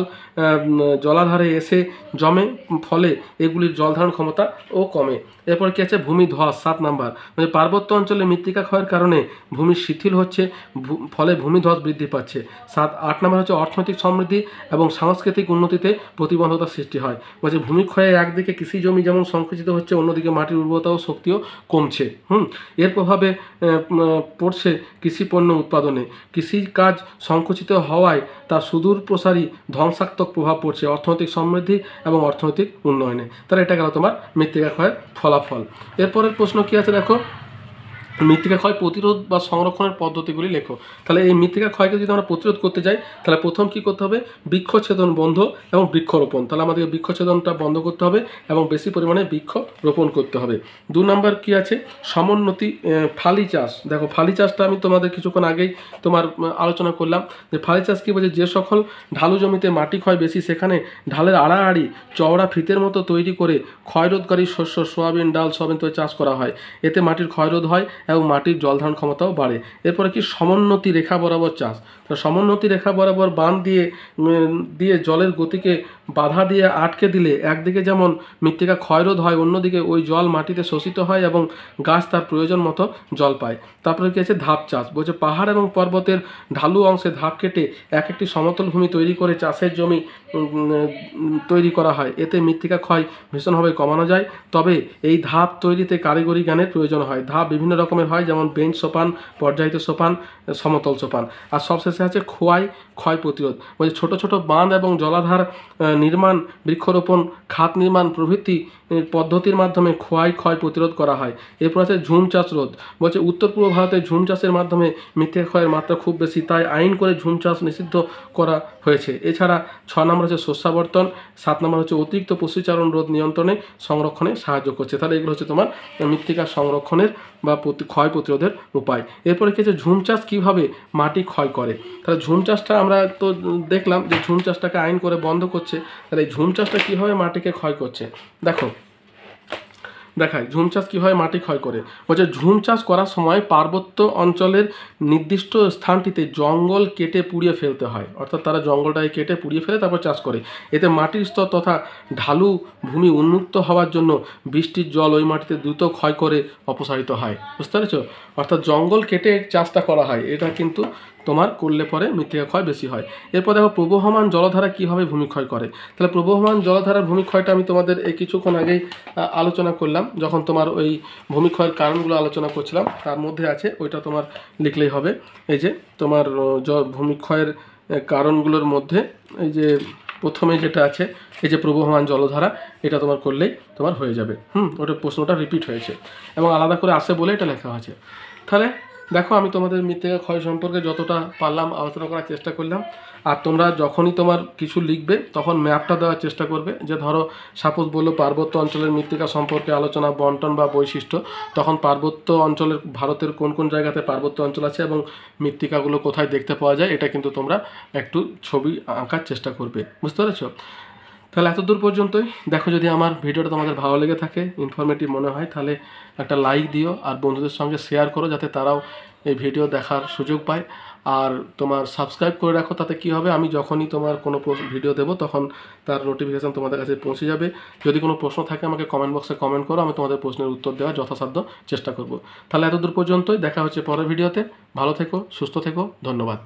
জলাধারে এসে জমে, ফলে এগুলির জল ধারণ ক্ষমতাও কমে। এরপর কি আছে ভূমি ধস 7 নম্বর, মানে পার্বত্য অঞ্চলে মৃত্তিকা ক্ষয়ের কারণে ভূমি শিথিল হচ্ছে, ফলে ভূমিধস বৃদ্ধি পাচ্ছে। 8 নম্বর হচ্ছে অর্থনৈতিক সমৃদ্ধি এবং সাংস্কৃতিক উন্নতিতে প্রতিবন্ধকতা সৃষ্টি হয়, বলছে ভূমিক্ষয়ে একদিকে কৃষি জমি যেমন সংকুচিত হচ্ছে, অন্যদিকে মাটির উর্বরতা ও শক্তিও কমছে। এর প্রভাবে পড়ছে কৃষি পণ্য উৎপাদনে, কৃষিকাজ সংকুচিত হওয়ায় তার সুদূর প্রসারী ধ্বংসাত্মক প্রভাব পড়ছে অর্থনৈতিক সমৃদ্ধি এবং অর্থনৈতিক উন্নয়নে। তাহলে এটা গেল তোমার মৃত্তিকা ক্ষয়ের ফলাফল। এরপরের প্রশ্ন কি আছে দেখো, মৃত্তিকা ক্ষয় প্রতিরোধ বা সংরক্ষণের পদ্ধতিগুলি লেখো। তাহলে এই মৃত্তিকা ক্ষয়কে যদি আমরা প্রতিরোধ করতে যাই তাহলে প্রথম কি করতে হবে, বৃক্ষচ্ছেদন বন্ধ এবং বৃক্ষরোপণ। তাহলে আমাদের বৃক্ষচ্ছেদনটা বন্ধ করতে হবে এবং বেশি পরিমাণে বৃক্ষ রোপণ করতে হবে। 2 নম্বর কি আছে সমোন্নতি ফালি চাষ। দেখো ফালি চাষটা আমি তোমাদের কিছুক্ষণ আগেই তোমার আলোচনা করলাম যে ফালি চাষ কী বলছে, যে সকল ঢালু জমিতে মাটি ক্ষয় বেশি সেখানে ঢালের আড়াআড়ি চওড়া ফিতের মতো তৈরি করে ক্ষয়রোধকারী শস্য সোয়াবিন ডাল সয়াবিন তো চাষ করা হয়, এতে মাটির ক্ষয়রোধ হয় এবং মাটির জল ধারণ ক্ষমতাও বাড়ে। এরপরে কি সমোন্নতি রেখা বরাবর চাষ। তো সমোন্নতি রেখা বরাবর বাঁধ দিয়ে জলের গতিকে বাধা দিয়ে আটকে দিলে একদিকে যেমন মৃত্তিকা ক্ষয়রোধ হয়, অন্যদিকে ওই জল মাটিতে শোষিত হয় এবং গাছ তার প্রয়োজন মতো জল পায়। তারপরে কি আছে ধাপ চাষ, বলছে পাহাড় এবং পর্বতের ঢালু অংশে ধাপ কেটে একটি সমতল ভূমি তৈরি করে চাষের জমি তৈরি করা হয়, এতে মৃত্তিকা ক্ষয় ভীষণভাবে কমানো যায়। তবে এই ধাপ তৈরিতে কারিগরি জ্ঞানের প্রয়োজন হয়। ধাপ বিভিন্ন রকমের হয়, যেমন বেঞ্চ সোপান, পর্যায়িত সোপান, সমতল সোপান। আর সবশেষে আছে ক্ষয় প্রতিরোধ, বলছে ছোট ছোট বাঁধ এবং জলাধার নির্মাণ, বৃক্ষরোপণ, খাত নির্মাণ প্রভৃতি পদ্ধতির মাধ্যমে ক্ষয় প্রতিরোধ করা হয়। এরপর আছে ঝুম চাষ রোধ, বলছে উত্তর পূর্ব ভারতে ঝুম চাষের মাধ্যমে মৃত্তিকা ক্ষয়ের মাত্রা খুব বেশি, তাই আইন করে ঝুম চাষ নিষিদ্ধ করা হয়েছে। এছাড়া 6 নম্বর হচ্ছে শস্যাবর্তন, 7 নম্বর হচ্ছে অতিরিক্ত পশুচারণ রোধ নিয়ন্ত্রণে সংরক্ষণে সাহায্য করছে। তাহলে এগুলো হচ্ছে তোমার মৃত্তিকা সংরক্ষণের বা ক্ষয় প্রতিরোধের উপায়। এরপরে কি হচ্ছে ঝুম চাষ কীভাবে মাটি ক্ষয় করে। তাহলে ঝুম চাষটা আমরা তো দেখলাম যে ঝুম চাষটাকে আইন করে বন্ধ করছে, তাহলে এই ঝুম চাষটা কীভাবে মাটিকে ক্ষয় করছে দেখায় ঝুম চাষ কীভাবে মাটি ক্ষয় করে। বলছে ঝুম চাষ করার সময় পার্বত্য অঞ্চলের নির্দিষ্ট স্থানটিতে জঙ্গল কেটে পুড়িয়ে ফেলতে হয়, অর্থাৎ তারা জঙ্গলটাকে কেটে পুড়িয়ে ফেলে তারপর চাষ করে। এতে মাটির স্তর তথা ঢালু ভূমি উন্মুক্ত হওয়ার জন্য বৃষ্টির জল ওই মাটিতে দ্রুত ক্ষয় করে অপসারিত হয়। বুঝতে পেরেছ, অর্থাৎ জঙ্গল কেটে চাষটা করা হয়, এটা কিন্তু তোমার করলে পরে মৃত্তিকা ক্ষয় বেশি হয়। এরপর দেখো প্রবহমান জলধারা কীভাবে ভূমিক্ষয় করে। তাহলে প্রবহমান জলধারার ভূমিক্ষয়টা আমি তোমাদের এই কিছুক্ষণ আগেই আলোচনা করলাম, যখন তোমার ওই ভূমিক্ষয়ের কারণগুলো আলোচনা করছিলাম তার মধ্যে আছে, ওইটা তোমার লিখলেই হবে। এই যে তোমার ভূমিক্ষয়ের কারণগুলোর মধ্যে এই যে প্রথমে যেটা আছে এই যে প্রবহমান জলধারা, এটা তোমার করলেই তোমার হয়ে যাবে। ওটা প্রশ্নটা রিপিট হয়েছে এবং আলাদা করে আসে বলে এটা লেখা আছে। তাহলে দেখো আমি তোমাদের মৃত্তিকা ক্ষয় সম্পর্কে যতটা পারলাম আলোচনা করার চেষ্টা করলাম। আর তোমরা যখনই তোমার কিছু লিখবে তখন ম্যাপটা দেওয়ার চেষ্টা করবে, যে ধরো সাপোজ বললো পার্বত্য অঞ্চলের মৃত্তিকা সম্পর্কে আলোচনা, বন্টন বা বৈশিষ্ট্য, তখন পার্বত্য অঞ্চলের ভারতের কোন কোন জায়গাতে পার্বত্য অঞ্চল আছে এবং মৃত্তিকাগুলো কোথায় দেখতে পাওয়া যায়, এটা কিন্তু তোমরা একটু ছবি আঁকার চেষ্টা করবে। বুঝতে পেরেছো? তাহলে এতদূর পর্যন্তই। দেখো যদি আমার ভিডিওটা তোমাদের ভালো লেগে থাকে, ইনফরমেটিভ মনে হয়, তাহলে একটা লাইক দিও আর বন্ধুদের সঙ্গে শেয়ার করো যাতে তারাও এই ভিডিও দেখার সুযোগ পায়। আর তোমার সাবস্ক্রাইব করে রাখো, তাতে কি হবে, আমি যখনই তোমার কোনো ভিডিও দেবো তখন তার নোটিফিকেশান তোমাদের কাছে পৌঁছে যাবে। যদি কোনো প্রশ্ন থাকে আমাকে কমেন্ট বক্সে কমেন্ট করো, আমি তোমাদের প্রশ্নের উত্তর দেওয়ার যথাসাধ্য চেষ্টা করব। তাহলে এতদূর পর্যন্তই, দেখা হচ্ছে পরের ভিডিওতে। ভালো থেকো, সুস্থ থেকো, ধন্যবাদ।